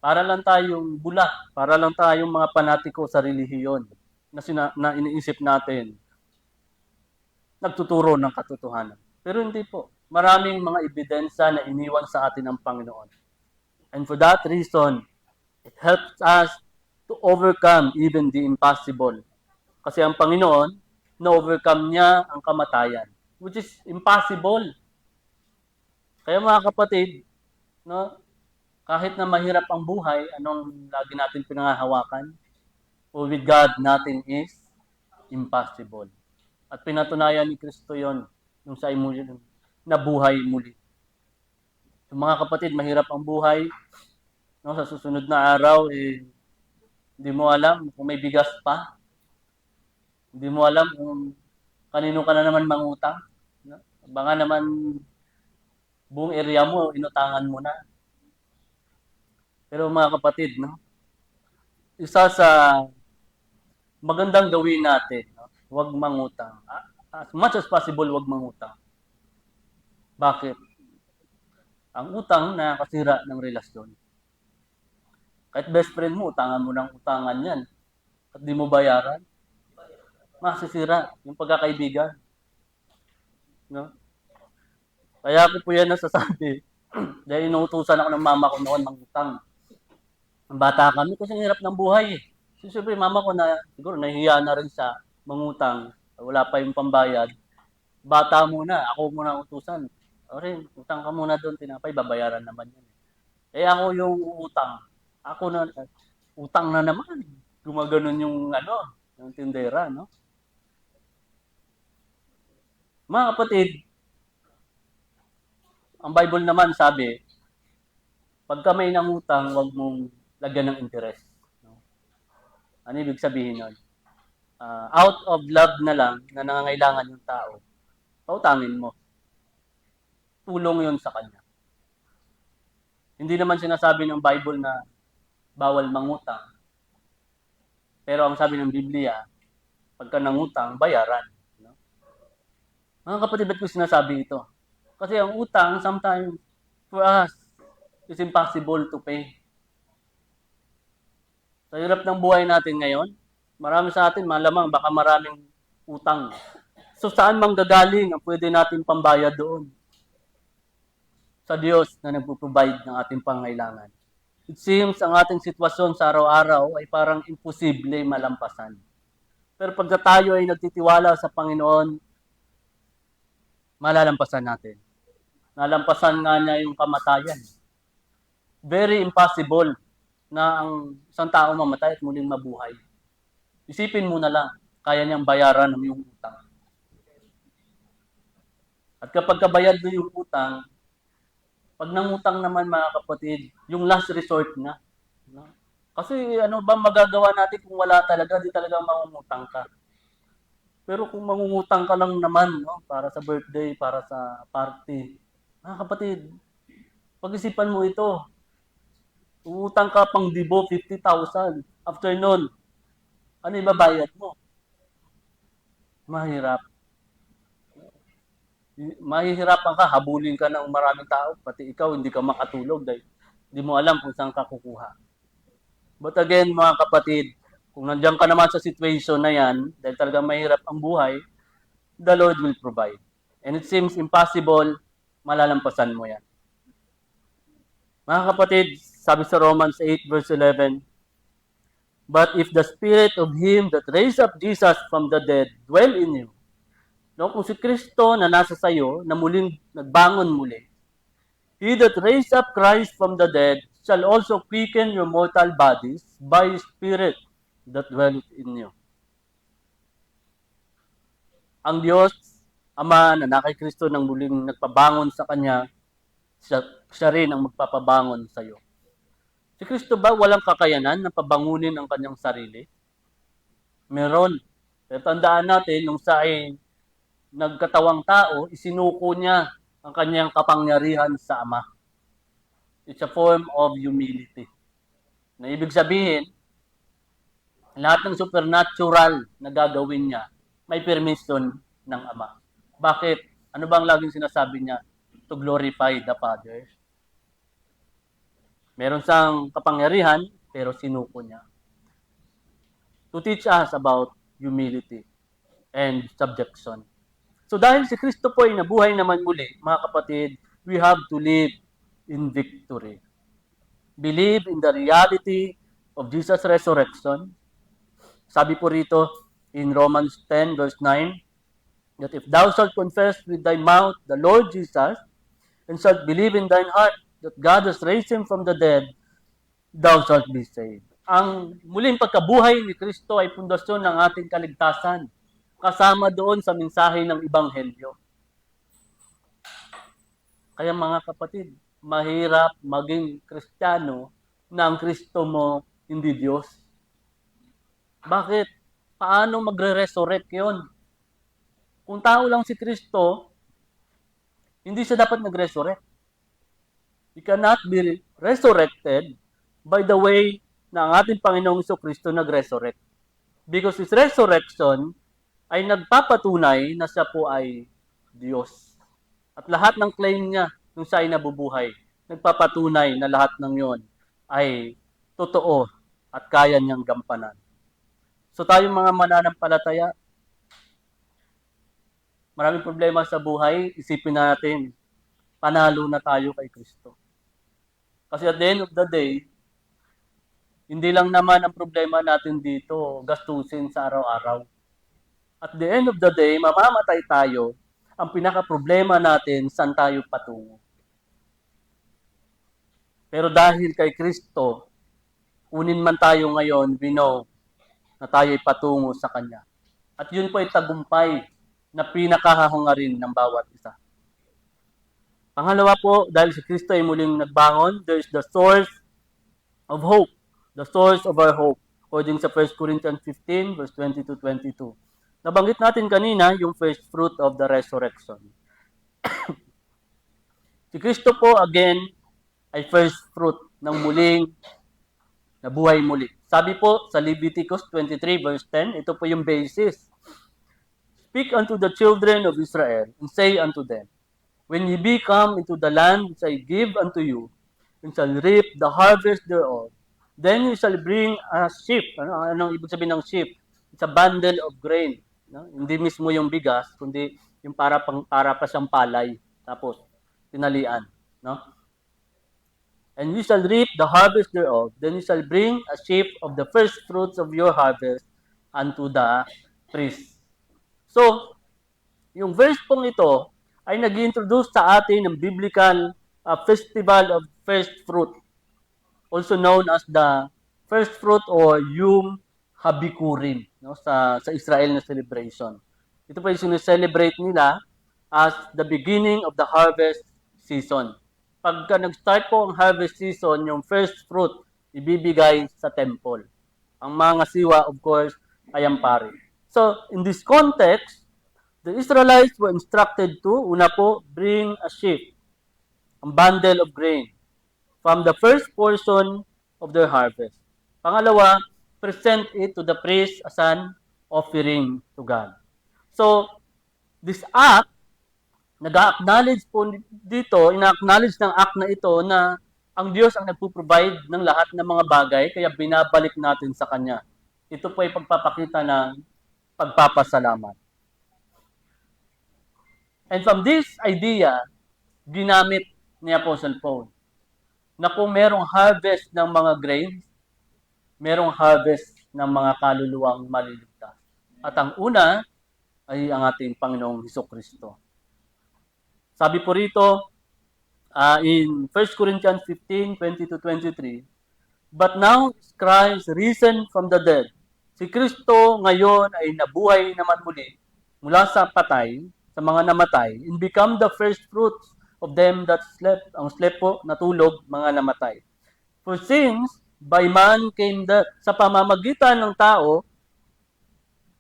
S1: Para lang tayong bula, para lang tayong mga panatiko sa relihiyon na iniisip natin, nagtuturo ng katotohanan. Pero hindi po. Maraming mga ebidensya na iniwan sa atin ng Panginoon. And for that reason, it helps us to overcome even the impossible. Kasi ang Panginoon, na-overcome niya ang kamatayan, which is impossible. Kaya mga kapatid, no, kahit na mahirap ang buhay, anong lagi natin pinangahawakan? For with God, nothing is impossible. At pinatunayan ni Kristo yon nung siya ay muli, nabuhay muli. So, mga kapatid, mahirap ang buhay. No, sa susunod na araw, hindi mo alam kung may bigas pa. Hindi mo alam kung kanino ka na naman mangutang. No? Baka naman buong area mo, inutangan mo na. Pero mga kapatid, no, isa sa magandang gawin natin, no, huwag mangutang. As much as possible, huwag mangutang. Bakit? Ang utang nakakasira ng relasyon. Kahit best friend mo, utangan mo ng utangan yan. At di mo bayaran, masisira yung pagkakaibigan. No? Kaya ako po yan nasasabi. Dahil inuutusan ako ng mama ko noon mangutang. Ang bata kami kasi hirap ng buhay. So, siyempre, mama ko na, siguro nahihiya na rin sa mangutang. Wala pa yung pambayad. Bata muna, ako muna utusan. Okay, utang ka muna doon, tinapay, babayaran naman yan. Kaya ako yung utang. Ako na, utang na naman. Gumaganon yung, yung tindera, no? Mga kapatid, ang Bible naman sabi, pagka may nangutang, huwag mong lagyan ng interest. No? Ano ibig sabihin nun? Out of love na lang, na nangangailangan yung tao, pautangin mo. Tulong yun sa kanya. Hindi naman sinasabi ng Bible na bawal mangutang. Pero ang sabi ng Biblia, pagka nangutang, bayaran. No? Mga kapatid, ba't ko sinasabi ito? Kasi ang utang, sometimes, for us, is impossible to pay. Sa hirap ng buhay natin ngayon, marami sa atin, malamang, baka maraming utang. So, saan manggagaling ang pwede natin pambayad doon? Sa Diyos na nagpo-provide ng ating pangailangan. It seems ang ating sitwasyon sa araw-araw ay parang imposible malampasan. Pero pagka tayo ay nagtitiwala sa Panginoon, malalampasan natin. Nalampasan nga niya yung kamatayan. Very impossible na ang isang tao mamatay at muling mabuhay. Isipin mo na lang, kaya niyang bayaran ng iyong utang. At kapag kabayad mo yung utang, pag nangutang naman mga kapatid, yung last resort na. No? Kasi ano ba magagawa natin kung wala talaga, di talaga mangungutang ka. Pero kung mangungutang ka lang naman, no, para sa birthday, para sa party, mga kapatid, pag-isipan mo ito. Uutang ka pang dibo, 50,000. After nun, ano ibabayad mo? Mahirap. Mahihirapan ka, habulin ka ng maraming tao, pati ikaw hindi ka makatulog dahil hindi mo alam kung saan ka kukuha. But again, mga kapatid, kung nandiyan ka naman sa situation na yan, dahil talagang mahirap ang buhay, the Lord will provide. And it seems impossible, malalampasan mo yan. Mga kapatid, sabi sa Romans 8 verse 11, but if the spirit of him that raised up Jesus from the dead dwell in you, no, kung si Kristo na nasa sayo, na muling nagbangon muli, he that raised up Christ from the dead shall also quicken your mortal bodies by His Spirit that dwelleth in you. Ang Diyos, Ama na nakay Kristo nang muling nagpabangon sa Kanya, siya rin ang magpapabangon sa iyo. Si Kristo ba walang kakayanan na pabangunin ang kanyang sarili? Meron. Pero tandaan natin, nung siya ay nagkatawang tao, isinuko niya ang kanyang kapangyarihan sa Ama. It's a form of humility. Na ibig sabihin, Lahat ng supernatural na gagawin niya, may permission ng Ama. Bakit? Ano bang laging sinasabi niya? To glorify the Father. Meron siyang kapangyarihan, pero sinuko niya. To teach us about humility and subjection. So dahil si Kristo po ay nabuhay naman muli, mga kapatid, we have to live in victory. Believe in the reality of Jesus' resurrection. Sabi po rito in Romans 10 verse 9, that if thou shalt confess with thy mouth the Lord Jesus, and shalt believe in thine heart that God has raised him from the dead, thou shalt be saved. Ang muling pagkabuhay ni Kristo ay pundasyon ng ating kaligtasan, kasama doon sa mensahe ng Ebanghelyo. Kaya mga kapatid, mahirap maging Kristiyano na ang Kristo mo hindi Diyos. Bakit? Paano magre-resurrect yun? Kung tao lang si Kristo, hindi siya dapat nag-resurrect. He cannot be resurrected by the way na ang ating Panginoong Kristo nag-resurrect. Because His resurrection ay nagpapatunay na siya po ay Diyos. At lahat ng claim niya nung siya ay nabubuhay, nagpapatunay na lahat ng yon ay totoo at kaya niyang gampanan. So tayong mga mananampalataya, maraming problema sa buhay, isipin natin, panalo na tayo kay Kristo. Kasi at the end of the day, hindi lang naman ang problema natin dito, gastusin sa araw-araw. At the end of the day, mamamatay tayo, ang pinaka-problema natin, saan tayo patungo. Pero dahil kay Kristo, kunin man tayo ngayon, we know na tayo ay patungo sa Kanya. At yun po ay tagumpay na pinakahahangarin ng bawat isa. Pangalawa po, dahil si Kristo ay muling nagbangon, there is the source of hope, the source of our hope, according sa 1 Corinthians 15, verse 20-22. Nabanggit natin kanina yung first fruit of the resurrection. Si Kristo po, again, ay first fruit ng muling nabuhay muli. Sabi po sa Leviticus 23 verse 10, ito po yung basis. Speak unto the children of Israel, and say unto them, when ye be come into the land which I give unto you, and shall reap the harvest thereof, then you shall bring a sheaf. Anong ibig sabihin ng sheaf? It's a bundle of grain. No? Hindi mismo yung bigas, kundi yung para pa siyang palay. Tapos, tinalian. No? And you shall reap the harvest thereof. Then you shall bring a sheaf of the first fruits of your harvest unto the priest. So, yung verse pong ito ay nag-introduce sa atin ng biblical festival of first fruit, also known as the first fruit or Yom Habikurim, no, sa Israel na celebration. Ito po yung sineselebrate nila as the beginning of the harvest season. Pagka nag-start po ang harvest season, yung first fruit ibibigay sa temple. Ang mga siwa, of course, ay ang pari. So, in this context, the Israelites were instructed to, una po, bring a sheaf, a bundle of grain, from the first portion of their harvest. Pangalawa, present it to the priest as an offering to God. So, this act, nag-acknowledge po dito, ina-acknowledge ng act na ito na ang Diyos ang nagpo-provide ng lahat ng mga bagay, kaya binabalik natin sa Kanya. Ito po ay pagpapakita ng pagpapasalamat. And from this idea, ginamit ni Apostle Paul na kung merong harvest ng mga grains, merong harvest ng mga kaluluwang maliligtas. At ang una ay ang ating Panginoong Hesukristo. Sabi po rito in 1 Corinthians 15, 20-23, but now Christ risen from the dead. Si Kristo ngayon ay nabuhay naman muli mula sa patay, sa mga namatay, and become the first fruits of them that slept. Ang slept po, natulog, mga namatay. For since by man came death, sa pamamagitan ng tao,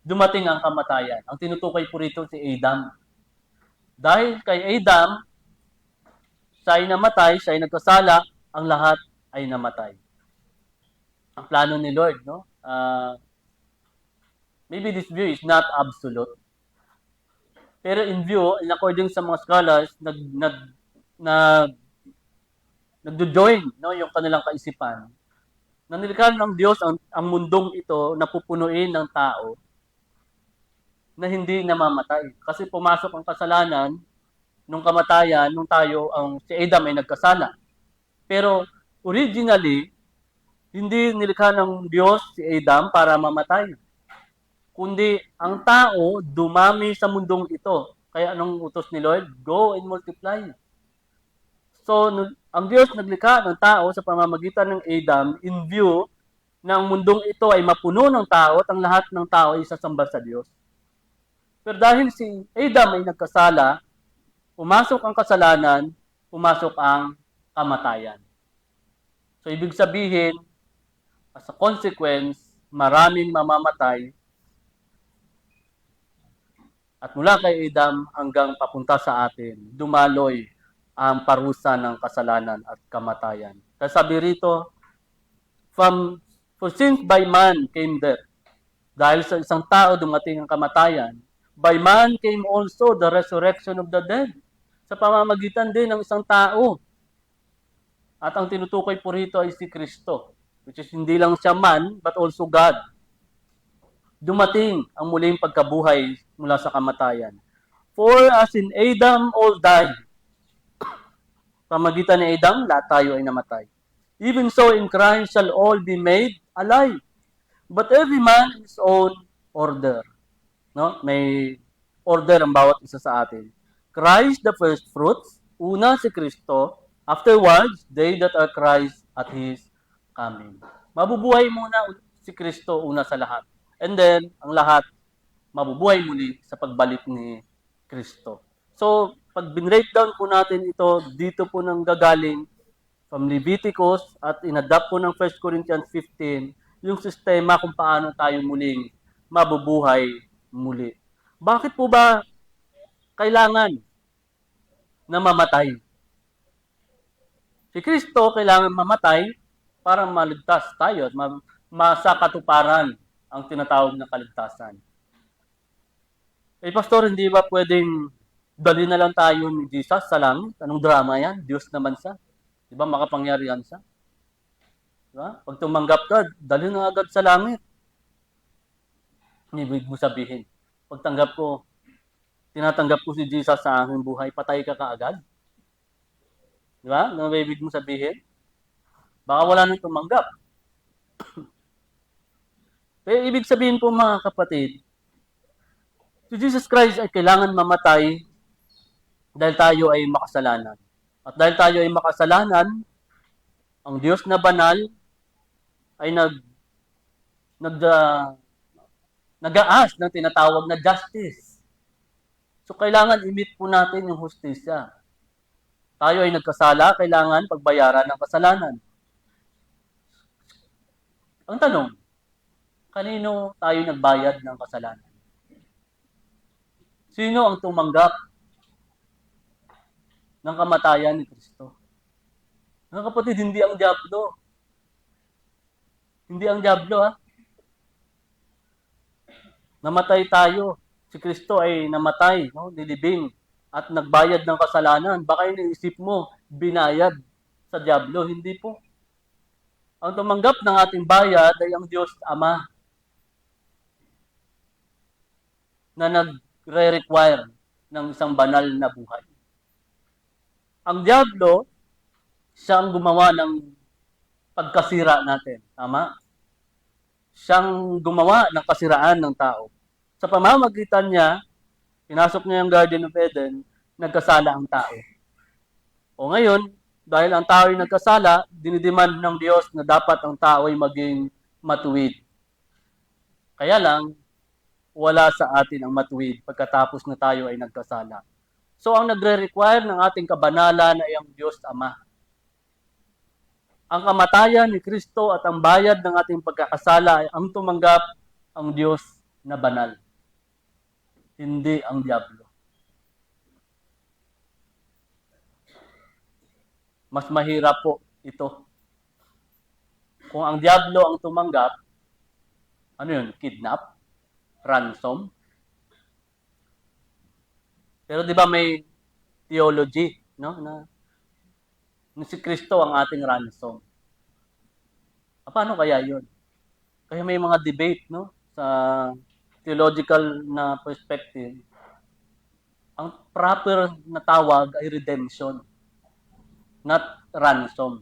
S1: dumating ang kamatayan. Ang tinutukoy po rito si Adam. Dahil kay Adam, siya ay namatay, siya ay nagkasala, ang lahat ay namatay. Ang plano ni Lord, no? Maybe this view is not absolute. Pero in view, in according sa mga scholars, nag nagjo-join no, yung kanilang kaisipan. Na nilikha ng Diyos ang mundong ito na pupunuin ng tao na hindi namamatay. Kasi pumasok ang kasalanan nung kamatayan, nung tayo, si Adam ay nagkasala. Pero originally, hindi nilikha ng Diyos si Adam para mamatay. Kundi ang tao dumami sa mundong ito. Kaya anong utos ni Lord? Go and multiply. So, ang Diyos naglikha ng tao sa pamamagitan ng Adam in view na ang mundong ito ay mapuno ng tao at ang lahat ng tao ay isasamba sa Diyos. Pero dahil si Adam ay nagkasala, pumasok ang kasalanan, pumasok ang kamatayan. So, ibig sabihin, as a consequence, maraming mamamatay at mula kay Adam hanggang papunta sa atin, dumaloy ang parusa ng kasalanan at kamatayan. Kaya sabi rito, for since by man came death, dahil sa isang tao dumating ang kamatayan, by man came also the resurrection of the dead. Sa pamamagitan din ng isang tao. At ang tinutukoy po rito ay si Kristo, which is hindi lang siya man, but also God. Dumating ang muling pagkabuhay mula sa kamatayan. For as in Adam all died, pamagitan ni Adam, lahat tayo ay namatay. Even so in Christ shall all be made alive. But every man his own order. No? May order ang bawat isa sa atin. Christ the first fruits, una si Kristo, afterwards, they that are Christ at His coming. Mabubuhay muna si Kristo una sa lahat. And then, ang lahat, mabubuhay muli sa pagbalik ni Kristo. So, pag bin-breakdown po natin ito, dito po nang gagaling from Leviticus at inadapt po ng 1 Corinthians 15, yung sistema kung paano tayo muling mabubuhay muli. Bakit po ba kailangan na mamatay? Si Kristo kailangan mamatay para maligtas tayo at masakatuparan ang tinatawag na kaligtasan. Eh, Pastor, hindi ba pwedeng dali na lang tayo ni Jesus sa langit? Anong drama yan? Diyos naman siya. Di ba makapangyarihan siya? Di ba? Pag tumanggap ka, dali na agad sa langit. Ibig mo sabihin, pagtanggap ko, tinatanggap ko si Jesus sa aking buhay, patay ka kaagad? Di ba? Ano ba ibig mo sabihin? Baka wala nang tumanggap. Pero ibig sabihin po mga kapatid, si Jesus Christ ay kailangan mamatay dahil tayo ay makasalanan. At dahil tayo ay makasalanan, ang Diyos na banal ay nag-aas ng tinatawag na justice. So kailangan i-meet po natin yung hustisya. Tayo ay nagkasala, kailangan pagbayaran ng kasalanan. Ang tanong, kanino tayo nagbayad ng kasalanan? Sino ang tumanggap ng kamatayan ni Kristo? Mga kapatid, hindi ang Diablo. Hindi ang Diablo, ha? Namatay tayo. Si Kristo ay namatay, no? Nilibing at nagbayad ng kasalanan. Baka iniisip mo, binayad sa Diablo. Hindi po. Ang tumanggap ng ating bayad ay ang Diyos Ama na nagre-require ng isang banal na buhay. Ang Diablo, siya ang gumawa ng pagkasira natin. Tama? Siyang gumawa ng kasiraan ng tao. Sa pamamagitan niya, pinasok niya yung Garden of Eden, nagkasala ang tao. O ngayon, dahil ang tao ay nagkasala, dinidemand ng Diyos na dapat ang tao ay maging matuwid. Kaya lang, wala sa atin ang matuwid pagkatapos na tayo ay nagkasala. So, ang nagre-require ng ating kabanalan ay ang Diyos Ama. Ang kamatayan ni Kristo at ang bayad ng ating pagkakasala ay ang tumanggap ang Diyos na banal. Hindi ang Diablo. Mas mahirap po ito. Kung ang Diablo ang tumanggap, ano yun? Kidnap? ransom. Pero di ba may theology, no? Na si Kristo ang ating ransom. Paano kaya yun? Kaya may mga debate, no? Sa theological na perspective. Ang proper na tawag ay redemption, not ransom.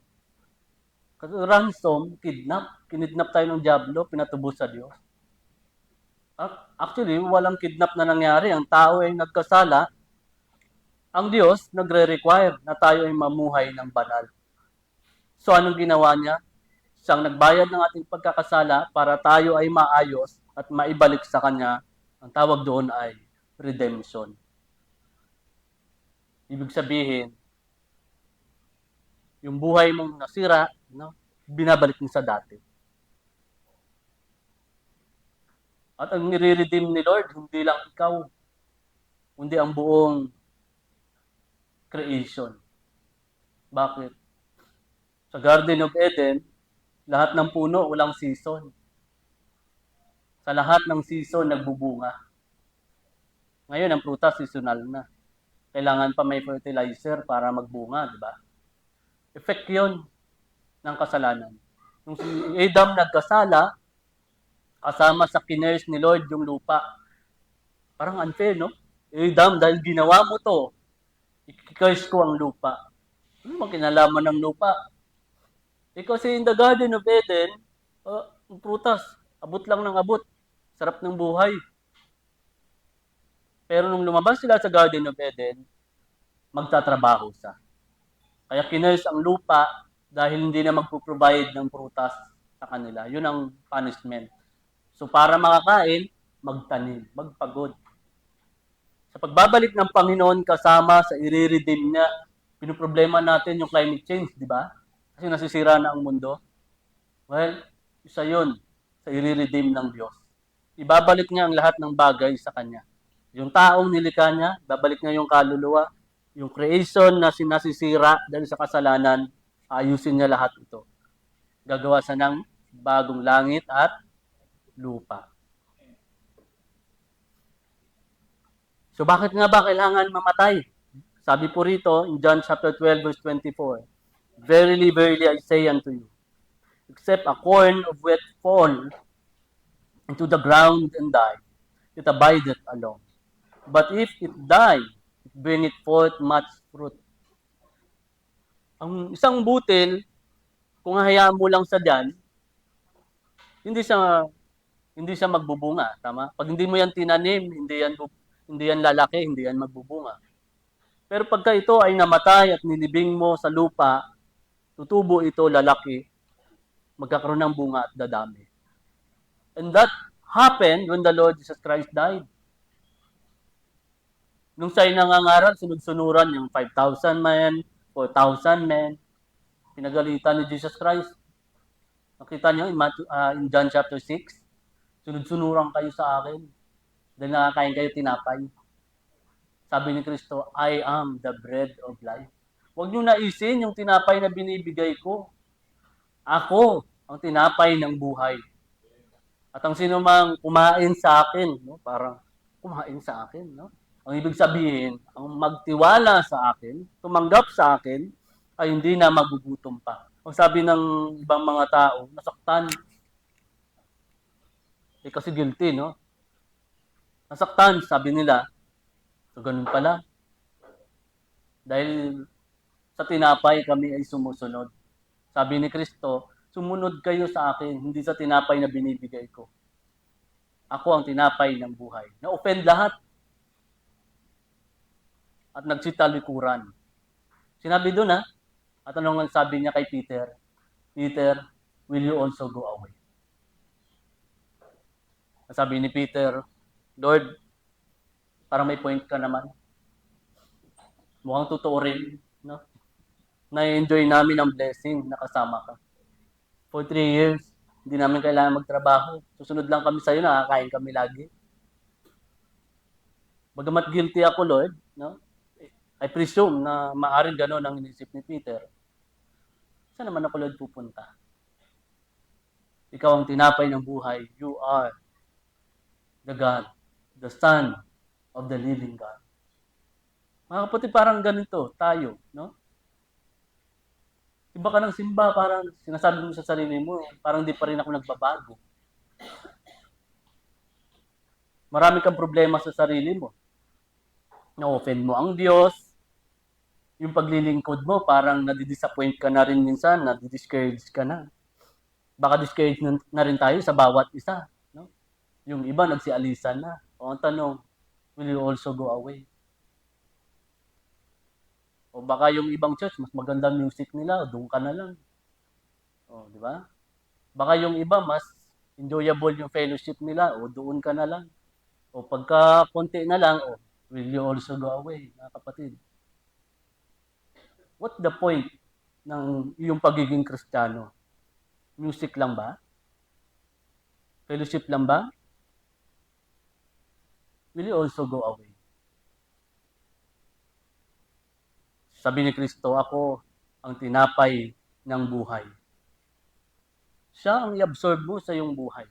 S1: Kasi ransom, kinidnap tayo ng diablo, pinatubos sa Diyos. Actually, walang kidnap na nangyari. Ang tao ay nagkasala. Ang Diyos nagre-require na tayo ay mamuhay ng banal. So, anong ginawa niya? Siyang nagbayad ng ating pagkakasala para tayo ay maayos at maibalik sa Kanya. Ang tawag doon ay redemption. Ibig sabihin, yung buhay mong nasira, no, binabalik mo sa dati. At ang nire-redeem ni Lord, hindi lang ikaw, kundi ang buong creation. Bakit? Sa Garden of Eden, lahat ng puno, walang season. Sa lahat ng season, nagbubunga. Ngayon, ang prutas, seasonal na. Kailangan pa may fertilizer para magbunga, di ba? Effect yun ng kasalanan. Nung si Adam nagkasala, kasama sa kinurse ni Lord yung lupa. Parang unfair, no? Adam, dahil ginawa mo to, i-curse ko ang lupa. Ano bang kinalaman ng lupa? Kasi in the Garden of Eden, prutas, abot lang ng abot. Sarap ng buhay. Pero nung lumabas sila sa Garden of Eden, magtatrabaho siya. Kaya kinurse ang lupa dahil hindi na magpo-provide ng prutas sa kanila. Yun ang punishment. So para makakain, magtanim, magpagod. Sa pagbabalik ng Panginoon kasama sa i-redeem niya, pinoproblema natin yung climate change, di ba? Kasi nasisira na ang mundo. Well, isa yun sa i-redeem ng Diyos. Ibabalik niya ang lahat ng bagay sa Kanya. Yung taong nilikha niya, babalik niya yung kaluluwa. Yung creation na sinasisira dahil sa kasalanan, ayusin niya lahat ito. Gagawa siya ng bagong langit at lupa. So bakit nga ba kailangan mamatay? Sabi po rito in John chapter 12 verse 24, Verily, verily, I say unto you, except a corn of wheat fall into the ground and die, it abideth alone. But if it die, it bringeth forth much fruit. Ang isang butil, kung hayaan mo lang sa diyan, hindi siya magbubunga, tama? Pag hindi mo yan tinanim, hindi yan lalaki, hindi yan magbubunga. Pero pagka ito ay namatay at nilibing mo sa lupa, tutubo ito, lalaki, magkakaroon ng bunga at dadami. And that happened when the Lord Jesus Christ died. Nung siya'y nangangaral, sunod-sunuran yung 5,000 men, 4,000 men, pinagalitan ni Jesus Christ. Nakita niyo in John chapter 6, sunod-sunuran kayo sa akin dahil nakakain kayo tinapay. Sabi ni Kristo, I am the bread of life. Huwag niyo naisin yung tinapay na binibigay ko. Ako ang tinapay ng buhay. At ang sino mang kumain sa akin, no, parang kumain sa akin, no? Ang ibig sabihin, ang magtiwala sa akin, tumanggap sa akin, ay hindi na magugutom pa. Ang sabi ng ibang mga tao, nasaktan. Kasi guilty, no? Nasaktan, sabi nila. So, ganun pala. Dahil sa tinapay kami ay sumusunod. Sabi ni Kristo, sumunod kayo sa akin, hindi sa tinapay na binibigay ko. Ako ang tinapay ng buhay. Na-offend lahat. At nagsitalikuran. Sinabi doon at anong sabi niya kay Peter? Peter, will you also go away? Sabi ni Peter, Lord, parang may point ka naman. Mukhang totoo rin, no? Na-enjoy namin ang blessing na kasama ka. For 3 years, hindi namin kailangan magtrabaho. Susunod lang kami sa'yo, nakakain kami lagi. Bagamat guilty ako, Lord, no? I presume na maaaring gano'n ang inisip ni Peter. Saan naman ako, Lord, pupunta? Ikaw ang tinapay ng buhay. You are the God, the Son of the living God. Mga kapatid, parang ganito tayo, no? Iba ka ng simba, parang sinasabi mo sa sarili mo, parang di pa rin ako nagbabago. Marami kang problema sa sarili mo. Na-offend mo ang Diyos. Yung paglilingkod mo, parang nadidisappoint ka na rin minsan, nadidiscourage ka na. Baka discourage na rin tayo sa bawat isa. No? Yung iba, nagsialisan na. O ang tanong, will you also go away? O baka yung ibang church, mas maganda music nila, doon ka na lang. O, di ba? Baka yung iba, mas enjoyable yung fellowship nila, o doon ka na lang. O pagka konti na lang, o will you also go away, mga kapatid? What's the point ng yung pagiging Kristiyano? Music lang ba? Fellowship lang ba? Will you also go away? Sabi ni Kristo, ako ang tinapay ng buhay. Siya ang i-absorb mo sa iyong buhay.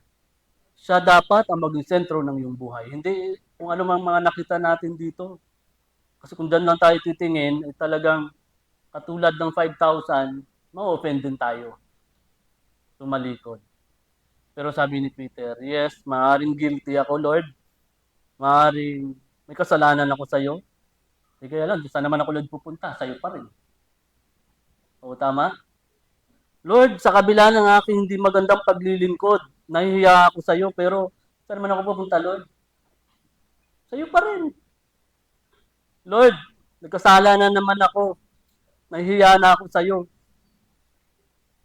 S1: Siya dapat ang maging sentro ng iyong buhay. Hindi kung ano mang mga nakita natin dito. Kasi kung dyan lang tayo titingin, eh, talagang katulad ng 5,000, ma-offend din tayo. Tumalikod. Pero sabi ni Peter, yes, maaaring guilty ako, Lord. Maaaring may kasalanan ako sa iyo. Eh kaya lang, saan naman ako Lord pupunta? Sa iyo pa rin. O tama? Lord, sa kabila ng aking hindi magandang paglilingkod, nahihiya ako sa iyo, pero saan naman ako pupunta, Lord? Sa iyo pa rin. Lord, nagkasala na naman ako. Nahihiya na ako sa iyo.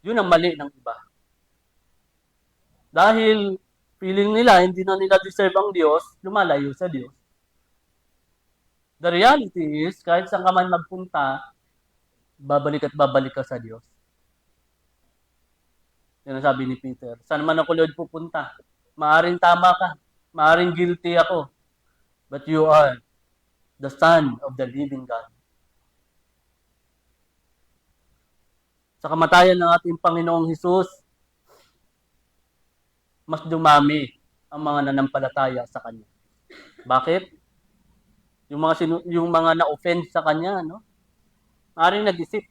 S1: Yun ang mali ng iba. Dahil feeling nila, hindi na nila deserve ang Diyos, lumalayo sa Diyos. The reality is, kahit saan ka man magpunta, babalik at babalik ka sa Diyos. Yan ang sabi ni Peter. Saan man ako, Lord, pupunta? Maaring tama ka. Maaring guilty ako. But you are the Son of the living God. Sa kamatayan ng ating Panginoong Hesus, mas dumami ang mga nanampalataya sa Kanya. Bakit? Yung mga na-offend sa Kanya, no? Maaaring nag-isip.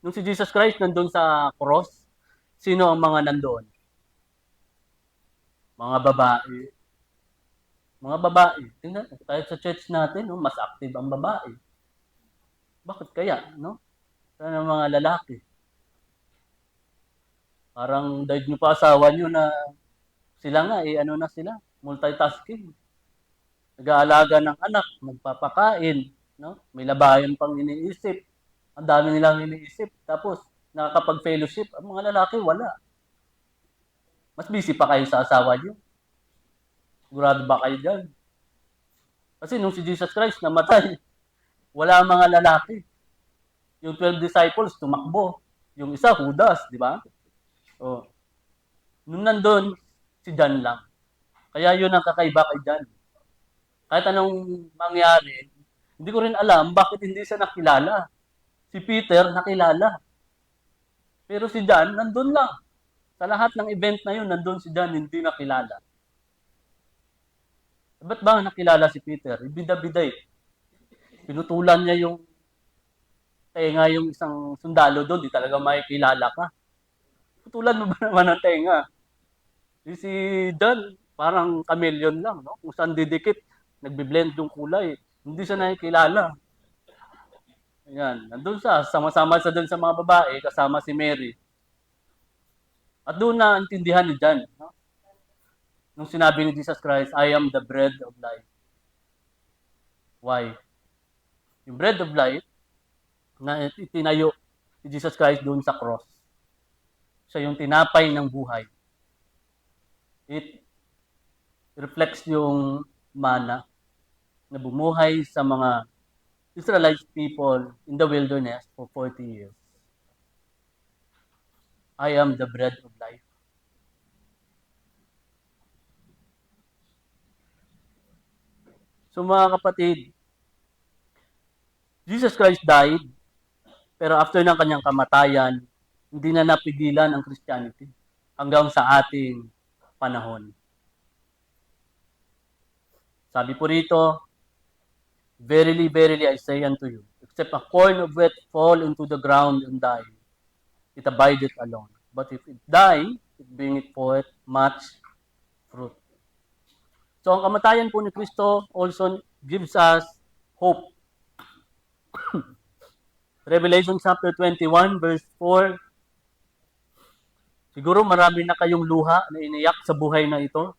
S1: Nung si Jesus Christ nandun sa cross, sino ang mga nandoon? Mga babae. Mga babae. Tingnan, kahit sa church natin, no, mas active ang babae. Bakit kaya, no? Sana mga lalaki. Parang dahil nyo pa asawa nyo na sila nga, ano na sila, multitasking. Nag-aalaga ng anak, nagpapakain, no? May labayan pang iniisip. Ang dami nilang iniisip. Tapos, nakakapag-fellowship, ang mga lalaki, wala. Mas busy pa kayo sa asawa nyo. Sigurado ba kayo dyan? Kasi nung si Jesus Christ namatay, wala mga lalaki. Yung 12 disciples, tumakbo. Yung isa, Judas, di ba? Oh. Nung nandun, si John lang. Kaya yun ang kakaiba kay John. Kahit anong mangyari, hindi ko rin alam bakit hindi siya nakilala. Si Peter, nakilala. Pero si John, nandun lang. Sa lahat ng event na yun, nandun si John, hindi nakilala. Ba't ba nakilala si Peter? Bida-biday. Pinutulan niya yung tenga yung isang sundalo doon, di talaga makikilala ka. Putulan mo ba naman ang tenga? Si John, parang chameleon lang, no? Kung saan didikit, nagbe-blend yung kulay. Hindi siya nakikilala. Ayan, nandun siya, sama-sama siya doon sa mga babae, kasama si Mary. At doon na intindihan ni John, no? Nung sinabi ni Jesus Christ, I am the bread of life. Why? Yung bread of life, na itinayo ni Jesus Christ doon sa cross. Siya yung tinapay ng buhay. It reflects yung mana na bumuhay sa mga Israelite people in the wilderness for 40 years. I am the bread of life. So mga kapatid, Jesus Christ died, pero after ng kanyang kamatayan, hindi na napigilan ang Christianity hanggang sa ating panahon. Sabi po rito, verily, verily, I say unto you, except a corn of wheat fall into the ground and die, it abideth alone. But if it die, it bringeth forth much fruit. So ang kamatayan po ni Kristo also gives us hope. Revelation chapter 21 verse 4. Siguro marami na kayong luha na iniyak sa buhay na ito.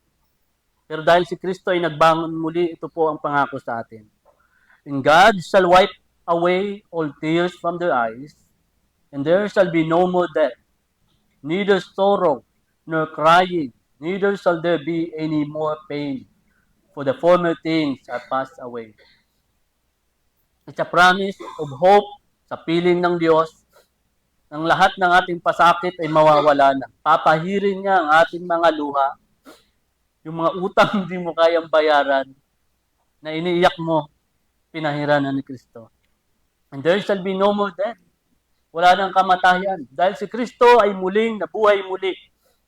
S1: Pero dahil si Kristo ay nagbangon muli, ito po ang pangako sa atin. And God shall wipe away all tears from their eyes, and there shall be no more death, neither sorrow, nor crying, neither shall there be any more pain, for the former things are passed away. It's a promise of hope sa piling ng Diyos. Ang lahat ng ating pasakit ay mawawala na. Papahirin niya ang ating mga luha. Yung mga utang hindi mo kayang bayaran, na iniiyak mo, pinahiran na ni Kristo. And there shall be no more death. Wala nang kamatayan. Dahil si Kristo ay muling nabuhay muli.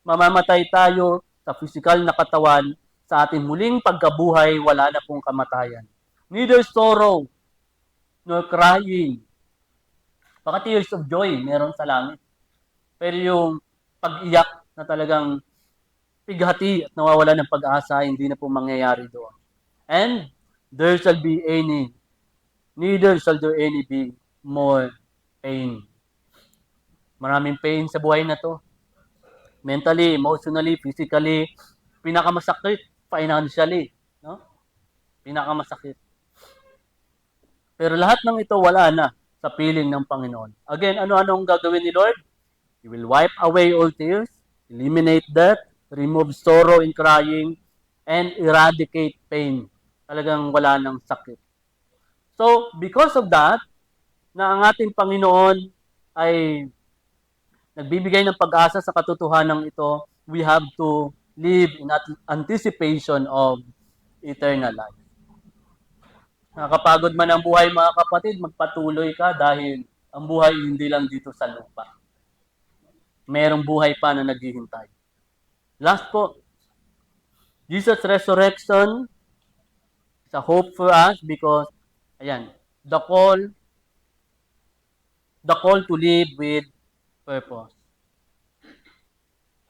S1: Mamamatay tayo sa physical na katawan. Sa ating muling pagkabuhay, wala na pong kamatayan. Neither sorrow, nor crying. Baka tears of joy, meron sa langit. Pero yung pag-iyak na talagang pighati at nawawala ng pag-asa, hindi na po mangyayari doon. And there shall be neither shall there any be more pain. Maraming pain sa buhay na to. Mentally, emotionally, physically, pinakamasakit, financially. No? Pinakamasakit. Pero lahat ng ito wala na sa piling ng Panginoon. Again, ano-ano ang gagawin ni Lord? He will wipe away all tears, eliminate death, remove sorrow and crying, and eradicate pain. Talagang wala ng sakit. So, because of that, na ang ating Panginoon ay nagbibigay ng pag-asa sa katotohanan ito, we have to live in anticipation of eternal life. Nakakapagod man ang buhay, mga kapatid, magpatuloy ka dahil ang buhay hindi lang dito sa lupa. Mayroong buhay pa na naghihintay. Last po, Jesus' resurrection is a hope for us because, ayan, the call to live with purpose.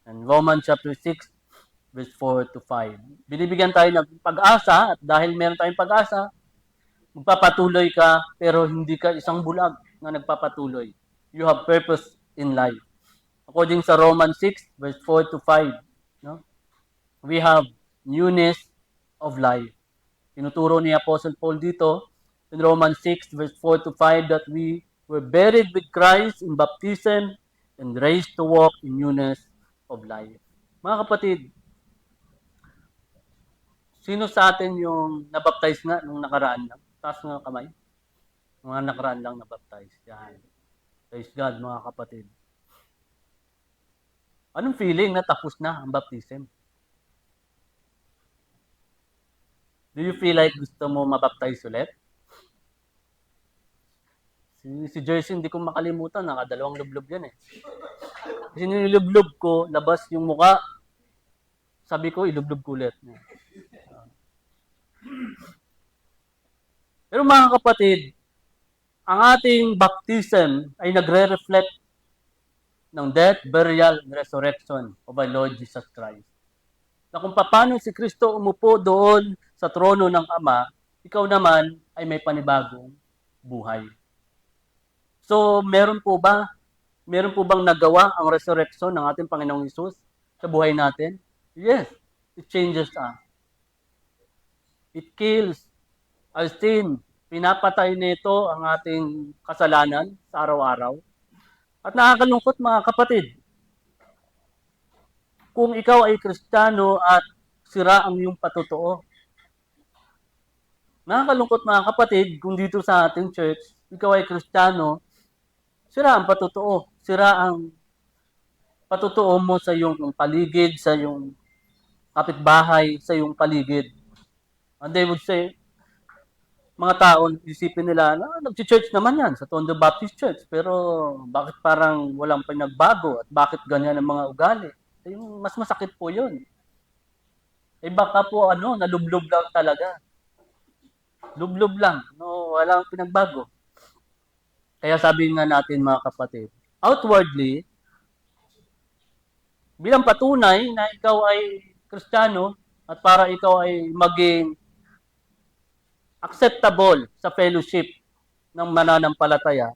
S1: And Romans chapter 6, verse 4 to 5. Binibigyan tayo ng pag-asa at dahil meron tayong pag-asa, magpapatuloy ka pero hindi ka isang bulag na nagpapatuloy. You have purpose in life. According sa Romans 6, verse 4 to 5, no? We have newness of life. Tinuturo ni Apostle Paul dito in Romans 6, verse 4 to 5, that we were buried with Christ in baptism and raised to walk in newness of life. Mga kapatid, sino sa atin yung nabaptize na nung nakaraan lang? Taas nga kamay. Mga nakaraan lang nabaptize. Yan. Praise God, mga kapatid. Anong feeling na tapos na ang baptism? Do you feel like gusto mo mabaptize ulit? Si Jersey, hindi ko makalimutan. Nakadalawang lublob yan eh. Kasi nilublob ko, labas yung muka. Sabi ko, ilublob ko ulit. Pero mga kapatid, ang ating baptism ay nagre-reflect ng death, burial, and resurrection of our Lord Jesus Christ. Na kung paano si Kristo umupo doon sa trono ng Ama, ikaw naman ay may panibagong buhay. So, meron po bang nagawa ang resurrection ng ating Panginoong Hesus sa buhay natin? Yes, it changes us. It kills our sin. Pinapatay nito ang ating kasalanan sa araw-araw. At nakakalungkot, mga kapatid, kung ikaw ay Kristiyano at sira ang iyong patotoo. Nakakalungkot, mga kapatid, kung dito sa ating church, ikaw ay Kristiyano, sira ang patotoo. Sira ang patotoo mo sa iyong paligid, sa iyong kapitbahay, sa iyong paligid. And they would say, mga tao, isipin nila, nag-church naman yan sa Tondo Baptist Church, pero bakit parang walang pinagbago at bakit ganyan ang mga ugali? Yung mas masakit po yun. Eh baka po nalublob lang talaga. Lublob lang, no, walang pinagbago. Kaya sabi nga natin mga kapatid, outwardly, bilang patunay na ikaw ay Kristiyano at para ikaw ay maging acceptable sa fellowship ng mananampalataya,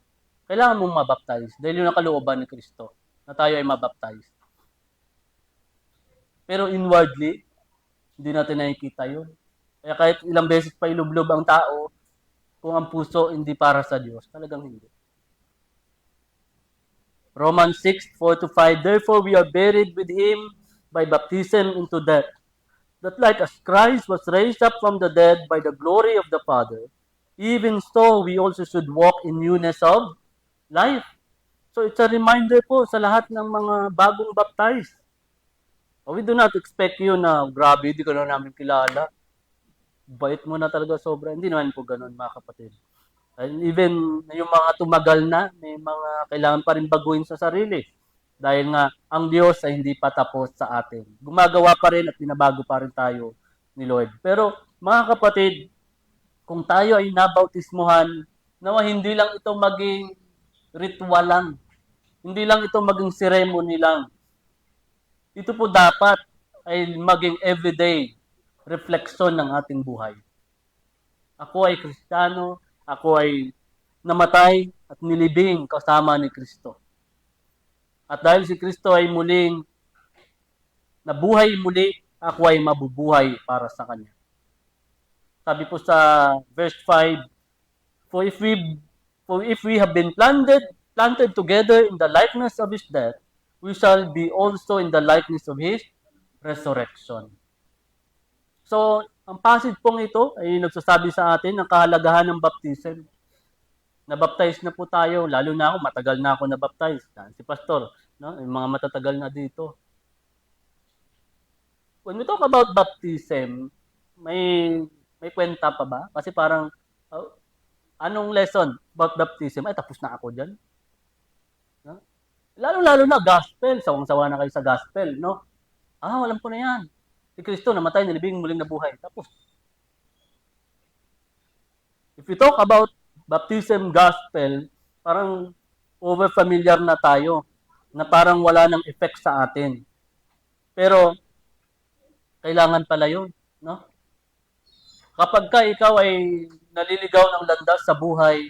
S1: kailangan mong mabaptize dahil yung nakalooban ni Kristo na tayo ay mabaptize. Pero inwardly, hindi natin nakikita yun. Kaya kahit ilang beses pa ilublob ang tao, kung ang puso hindi para sa Diyos, talagang hindi. Romans 6:4-5, therefore we are buried with Him by baptism into death, that like as Christ was raised up from the dead by the glory of the Father, even so we also should walk in newness of life. So it's a reminder po sa lahat ng mga bagong baptized. We do not expect you na, grabe, di ka na namin kilala. Bait mo na talaga sobra. Hindi naman po ganun, mga kapatid. And even yung mga tumagal na, may mga kailangan pa rin baguhin sa sarili. Dahil nga, ang Diyos ay hindi pa tapos sa atin. Gumagawa pa rin at pinabago pa rin tayo ni Lord. Pero, mga kapatid, kung tayo ay nabautismuhan, nawa hindi lang ito maging ritual lang. Hindi lang ito maging ceremony lang. Ito po dapat ay maging everyday reflection ng ating buhay. Ako ay Kristiyano, ako ay namatay at nilibing kasama ni Kristo. At dahil si Kristo ay muling nabuhay muli, ako ay mabubuhay para sa Kanya. Sabi po sa verse 5, For if we have been planted together in the likeness of His death, we shall be also in the likeness of His resurrection. So, ang passage pong ito ay nagsasabi sa atin ng kahalagahan ng baptism. Nabaptize na po tayo, lalo na ako, matagal na ako nabaptize. Si Pastor, no? Yung mga matatagal na dito. When we talk about baptism, may kwenta pa ba? Kasi parang, anong lesson about baptism? Ay, tapos na ako dyan. No? Lalo na gospel. Sawang-sawa na kayo sa gospel, no? Alam ko na yan. Si Kristo namatay, nilibing, muling nabuhay. Tapos, if we talk about baptism gospel, parang over-familiar na tayo, na parang wala ng effect sa atin. Pero, kailangan pala yun, no? Kapag ka ikaw ay naliligaw ng landas sa buhay,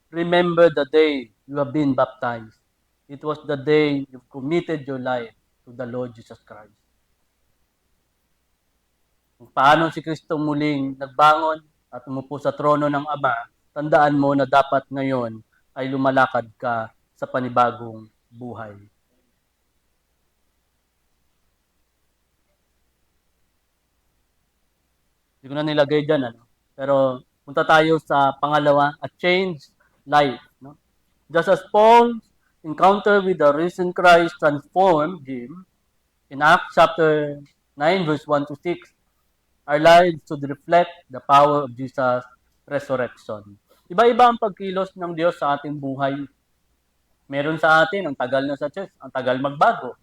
S1: remember the day you have been baptized. It was the day you committed your life to the Lord Jesus Christ. Kung paano si Kristo muling nagbangon at umupo sa trono ng Ama, tandaan mo na dapat ngayon ay lumalakad ka sa panibagong buhay. Hindi ko na nilagay dyan, pero punta tayo sa pangalawa, a changed life. No? Just as Paul's encounter with the risen Christ transformed him, in Acts chapter 9, verse 1-6, our lives should reflect the power of Jesus' resurrection. Iba-iba ang pagkilos ng Diyos sa ating buhay. Meron sa atin, ang tagal na sa church, ang tagal magbago.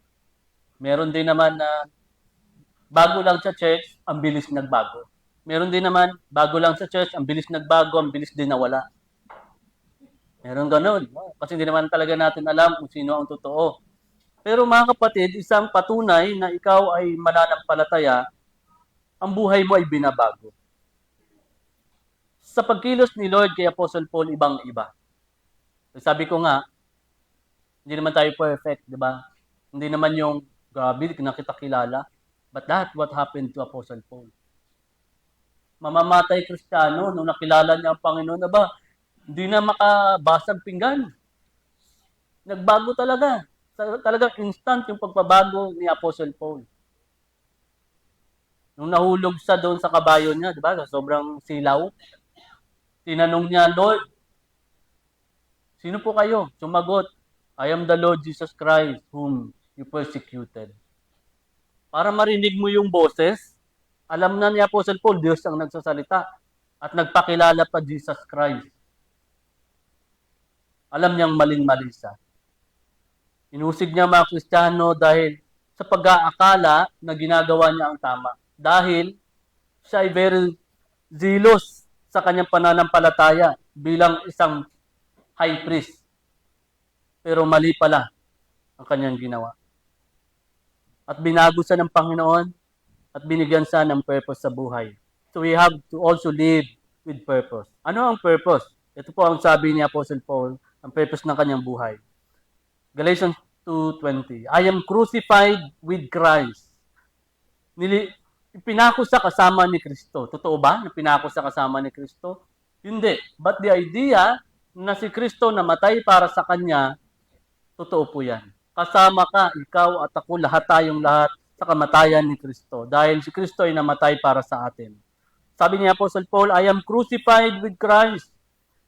S1: Meron din naman na bago lang sa church, ang bilis nagbago. Meron din naman, bago lang sa church, ang bilis nagbago, ang bilis din nawala. Meron ganun. Kasi hindi naman talaga natin alam kung sino ang totoo. Pero mga kapatid, isang patunay na ikaw ay mananampalataya, ang buhay mo ay binabago. Sa pagkilos ni Lord kay Apostle Paul, ibang-iba. Sabi ko nga, hindi naman tayo perfect, di ba? Hindi naman yung, grabe, na kita kilala. But that's what happened to Apostle Paul. Mamamatay Kristiyano, nung nakilala niya ang Panginoon, na ba, hindi na makabasag pinggan. Nagbago talaga. Talagang instant yung pagbabago ni Apostle Paul. Nung nahulog siya doon sa kabayo niya, di ba, sa sobrang silaw, tinanong niya, Lord, sino po kayo? Sumagot, I am the Lord Jesus Christ whom you persecuted. Para marinig mo yung boses, alam na ni Apostle Paul, Diyos ang nagsasalita at nagpakilala pa Jesus Christ. Alam niyang maling-mali siya. Inusig niya mga Kristiyano dahil sa pag-aakala na ginagawa niya ang tama. Dahil siya ay very zealous sa kanyang pananampalataya bilang isang high priest. Pero mali pala ang kanyang ginawa. At binago siya ng Panginoon at binigyan siya ng purpose sa buhay. So we have to also live with purpose. Ano ang purpose? Ito po ang sabi ni Apostle Paul, ang purpose ng kanyang buhay. Galatians 2:20, I am crucified with Christ. Pinako sa kasama ni Kristo. Totoo ba na pinako sa kasama ni Kristo? Hindi. But the idea na si Kristo namatay para sa kanya, totoo po yan. Kasama ka, ikaw at ako, lahat sa kamatayan ni Kristo. Dahil si Kristo ay namatay para sa atin. Sabi ni Apostle Paul, I am crucified with Christ.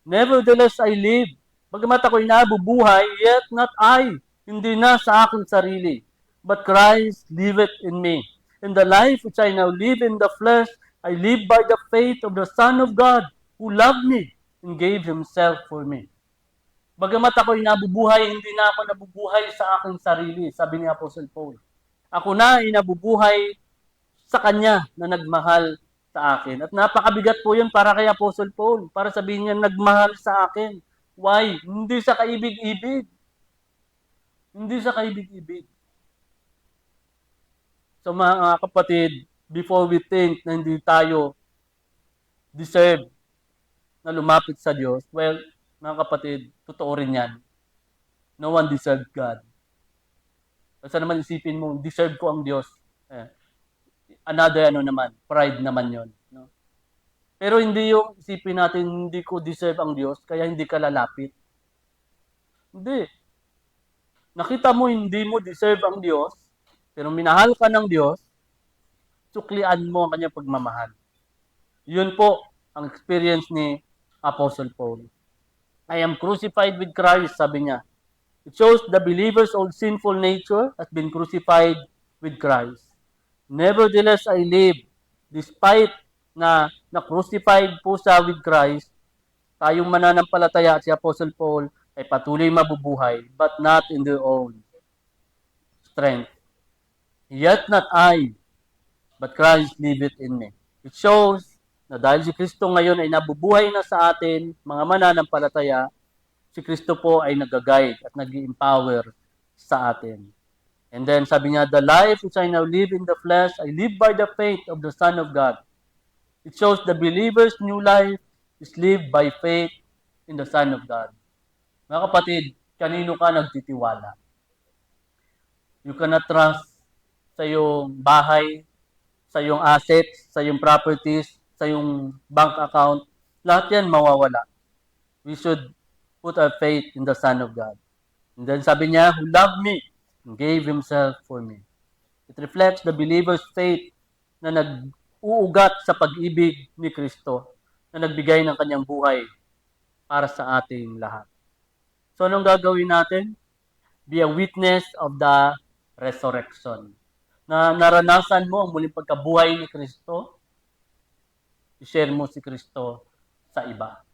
S1: Nevertheless, I live. Bagamat ako'y nabubuhay, yet not I. Hindi na sa aking sarili. But Christ liveth in me. In the life which I now live in the flesh, I live by the faith of the Son of God, who loved me and gave Himself for me. Bagamat ako'y nabubuhay, hindi na ako nabubuhay sa aking sarili, sabi ni Apostle Paul. Ako na ay nabubuhay sa Kanya na nagmahal sa akin. At napakabigat po yun para kay Apostle Paul, para sabihin niya nagmahal sa akin. Why? Hindi sa kaibig-ibig. Hindi sa kaibig-ibig. So mga kapatid, before we think na hindi tayo deserve na lumapit sa Diyos, well, mga kapatid, totoo rin yan. No one deserves God. Basta naman isipin mo, deserve ko ang Diyos. Another pride naman yon. No? Pero hindi yung isipin natin, hindi ko deserve ang Diyos, kaya hindi ka lalapit. Hindi. Nakita mo, hindi mo deserve ang Diyos, pero minahal ka ng Diyos, suklian mo ang kanyang pagmamahal. Yun po ang experience ni Apostle Paul. I am crucified with Christ, sabi niya. It shows the believer's old sinful nature has been crucified with Christ. Nevertheless, I live. Despite na crucified po siya with Christ, tayong mananampalataya at si Apostle Paul ay patuloy mabubuhay, but not in their own strength. Yet not I, but Christ liveth in me. It shows na dahil si Kristo ngayon ay nabubuhay na sa atin, mga mananampalataya, si Kristo po ay nag-guide at nag-empower sa atin. And then sabi niya, the life which I now live in the flesh, I live by the faith of the Son of God. It shows the believer's new life is lived by faith in the Son of God. Mga kapatid, kanino ka nagtitiwala? You cannot trust sa iyong bahay, sa iyong assets, sa iyong properties, sa iyong bank account. Lahat yan mawawala. We should put our faith in the Son of God. And then sabi niya, who loved me and gave Himself for me. It reflects the believer's faith na nag-uugat sa pag-ibig ni Kristo na nagbigay ng kanyang buhay para sa ating lahat. So anong gagawin natin? Be a witness of the resurrection. Na naranasan mo ang muling pagkabuhay ni Kristo, i-share mo si Kristo sa iba.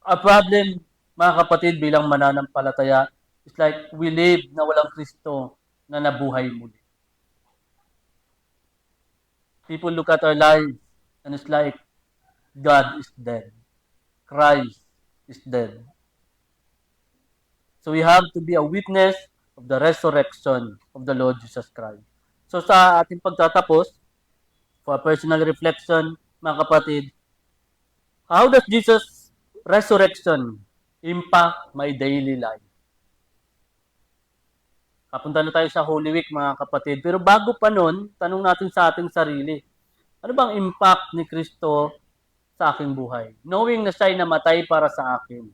S1: A problem, mga kapatid, bilang mananampalataya, is like we live na walang Kristo na nabuhay muli. People look at our lives and it's like God is dead. Christ is dead. So we have to be a witness of the resurrection of the Lord Jesus Christ. So sa ating pagtatapos, for personal reflection, mga kapatid, how does Jesus' resurrection impact my daily life? Kapunta na tayo sa Holy Week, mga kapatid. Pero bago pa nun, tanong natin sa ating sarili, ano bang impact ni Kristo sa aking buhay? Knowing na siya'y namatay para sa akin,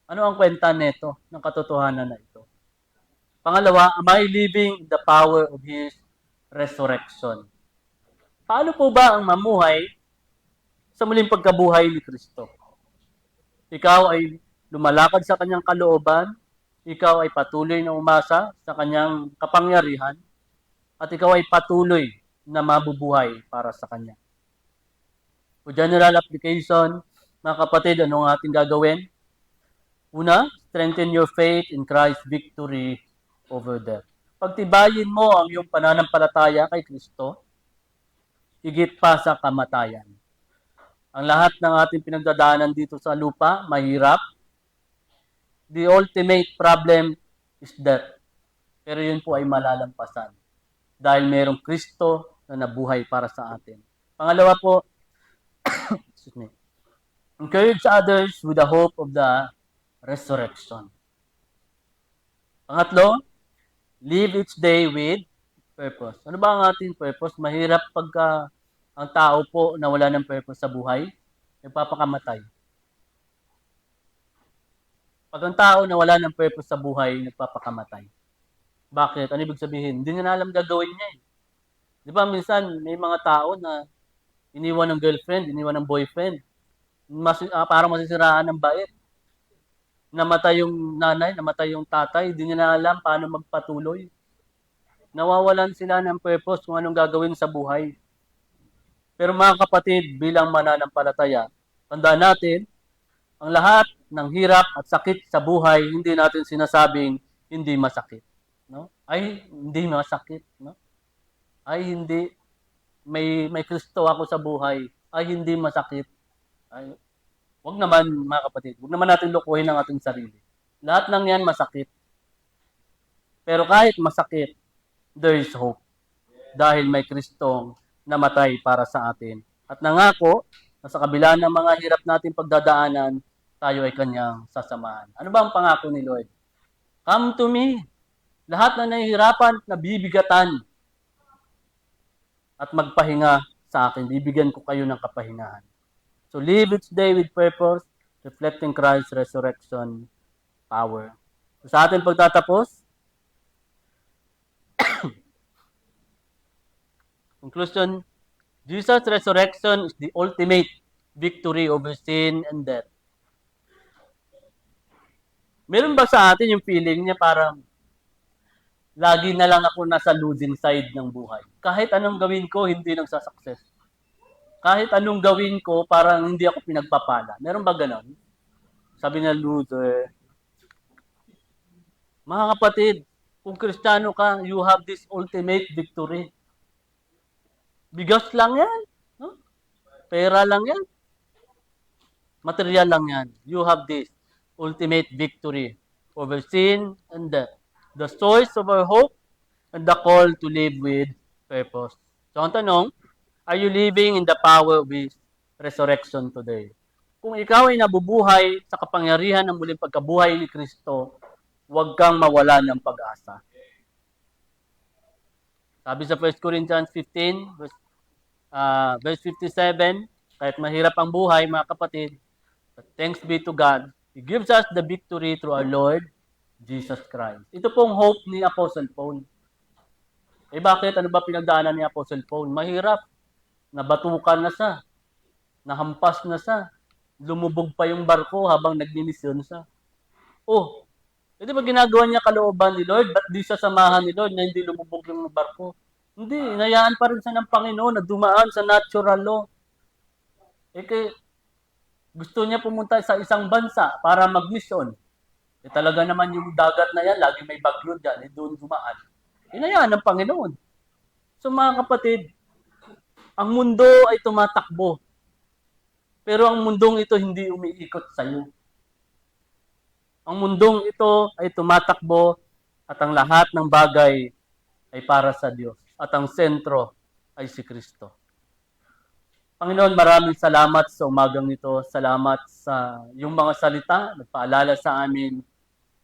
S1: ano ang kwenta nito, ng katotohanan na ito? Pangalawa, am I living the power of His resurrection? Paano po ba ang mamuhay sa muling pagkabuhay ni Kristo? Ikaw ay lumalakad sa kanyang kalooban, ikaw ay patuloy na umasa sa kanyang kapangyarihan, at ikaw ay patuloy na mabubuhay para sa kanya. For general application, mga kapatid, ano ang ating gagawin? Una, strengthen your faith in Christ's victory over death. Pagtibayin mo ang iyong pananampalataya kay Kristo. higit pa sa kamatayan. Ang lahat ng ating pinagdadaanan dito sa lupa, mahirap. The ultimate problem is death. Pero yun po ay malalampasan dahil mayroong Kristo na nabuhay para sa atin. Pangalawa po, excuse me, encourage others with the hope of the resurrection. Pangatlo, live each day with purpose. Ano ba ang ating purpose? Mahirap pagka ang tao po na wala ng purpose sa buhay, nagpapakamatay. Pag ang tao na wala ng purpose sa buhay, nagpapakamatay. Bakit? Ano ibig sabihin? Hindi niya na alam gagawin niya eh. Di ba minsan may mga tao na iniwan ng girlfriend, iniwan ng boyfriend, parang masisiraan ng bait. Namatay yung nanay, namatay yung tatay, hindi niya na alam paano magpatuloy. Nawawalan sila ng purpose kung anong gagawin sa buhay. Pero mga kapatid, bilang mananampalataya, tandaan natin, ang lahat ng hirap at sakit sa buhay, hindi natin sinasabing hindi masakit. No? Ay, hindi masakit. No? Ay, hindi. May Kristo ako sa buhay. Ay, hindi masakit. Ay, wag naman, mga kapatid. Wag naman natin lukuhin ang ating sarili. Lahat ng yan masakit. Pero kahit masakit, there is hope. Dahil may Kristong namatay para sa atin. At nangako na sa kabila ng mga hirap natin pagdadaanan, tayo ay kanyang sasamahan. Ano ba ang pangako ni Lord? Come to me. Lahat na nahihirapan, nabibigatan. At magpahinga sa akin. Bibigyan ko kayo ng kapahingahan. So live each day with purpose, reflecting Christ's resurrection power. So, sa ating pagtatapos, conclusion, Jesus' resurrection is the ultimate victory over sin and death. Meron ba sa atin yung feeling niya parang lagi na lang ako nasa losing side ng buhay? Kahit anong gawin ko, hindi nagsasucess. Kahit anong gawin ko, parang hindi ako pinagpapala. Meron ba ganon? Sabi na loser. Mga kapatid, kung Kristiyano ka, you have this ultimate victory. Bigas lang yan. No? Pera lang yan. Material lang yan. You have this ultimate victory over sin and death. The source of our hope and the call to live with purpose. So ang tanong, are you living in the power of His resurrection today? Kung ikaw ay nabubuhay sa kapangyarihan ng muling pagkabuhay ni Kristo, huwag kang mawala ng pag-asa. Sabi sa 1 Corinthians 15, verse 57, kahit mahirap ang buhay, mga kapatid, but thanks be to God, He gives us the victory through our Lord Jesus Christ. Ito pong hope ni Apostle Paul. Eh bakit? Ano ba pinagdaanan ni Apostle Paul? Mahirap. Nabatukan na siya. Nahampas na siya. Lumubog pa yung barko habang nagmimisyon siya. Oh, hindi ba ginagawa niya kalooban ni Lord? Ba't di siya samahan ni Lord na hindi lumubog yung barko? Hindi, inayaan pa rin siya ng Panginoon na dumaan sa natural law. Eh kaya, gusto niya pumunta sa isang bansa para magmisyon. Eh talaga naman yung dagat na yan, lagi may bagyo dyan, eh doon dumaan. Inayaan ng Panginoon. So mga kapatid, ang mundo ay tumatakbo. Pero ang mundong ito hindi umiikot sa iyo. Ang mundong ito ay tumatakbo at ang lahat ng bagay ay para sa Diyos. At ang sentro ay si Kristo. Panginoon, maraming salamat sa umagang ito. Salamat sa iyong mga salita, nagpaalala sa amin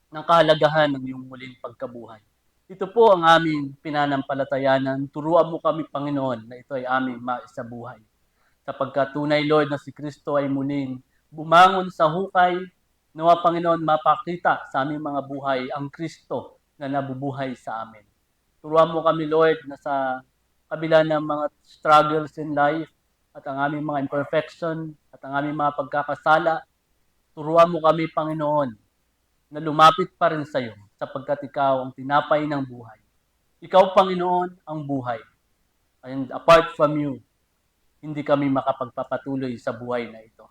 S1: ng kahalagahan ng iyong muling pagkabuhay. Ito po ang aming pinanampalatayanan. Turuan mo kami, Panginoon, na ito ay aming maisabuhay. Sapagkat tunay, Lord, na si Kristo ay muling bumangon sa hukay, nawa, Panginoon, mapakita sa aming mga buhay ang Kristo na nabubuhay sa amin. Turuan mo kami, Lord, na sa kabila ng mga struggles in life at ang aming mga imperfection at ang aming mga pagkakasala, turuan mo kami, Panginoon, na lumapit pa rin sa iyo sapagkat ikaw ang tinapay ng buhay. Ikaw, Panginoon, ang buhay. And apart from you, hindi kami makapagpapatuloy sa buhay na ito.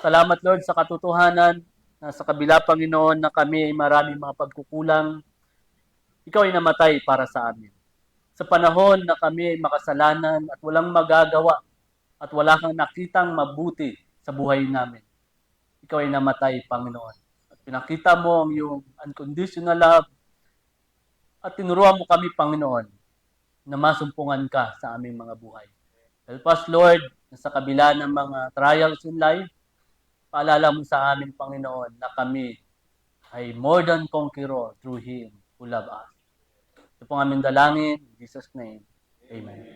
S1: Salamat, Lord, sa katotohanan na sa kabila, Panginoon, na kami ay maraming mga pagkukulang. Ikaw ay namatay para sa amin. Sa panahon na kami ay makasalanan at walang magagawa at wala kang nakitang mabuti sa buhay namin, ikaw ay namatay, Panginoon. At pinakita mo ang iyong unconditional love at tinuruan mo kami, Panginoon, na masumpungan ka sa aming mga buhay. Help us, Lord, na sa kabila ng mga trials in life, paalala mo sa amin, Panginoon, na kami ay more than conqueror through Him who loved us. Ito po ang aming dalangin. In Jesus' name, Amen.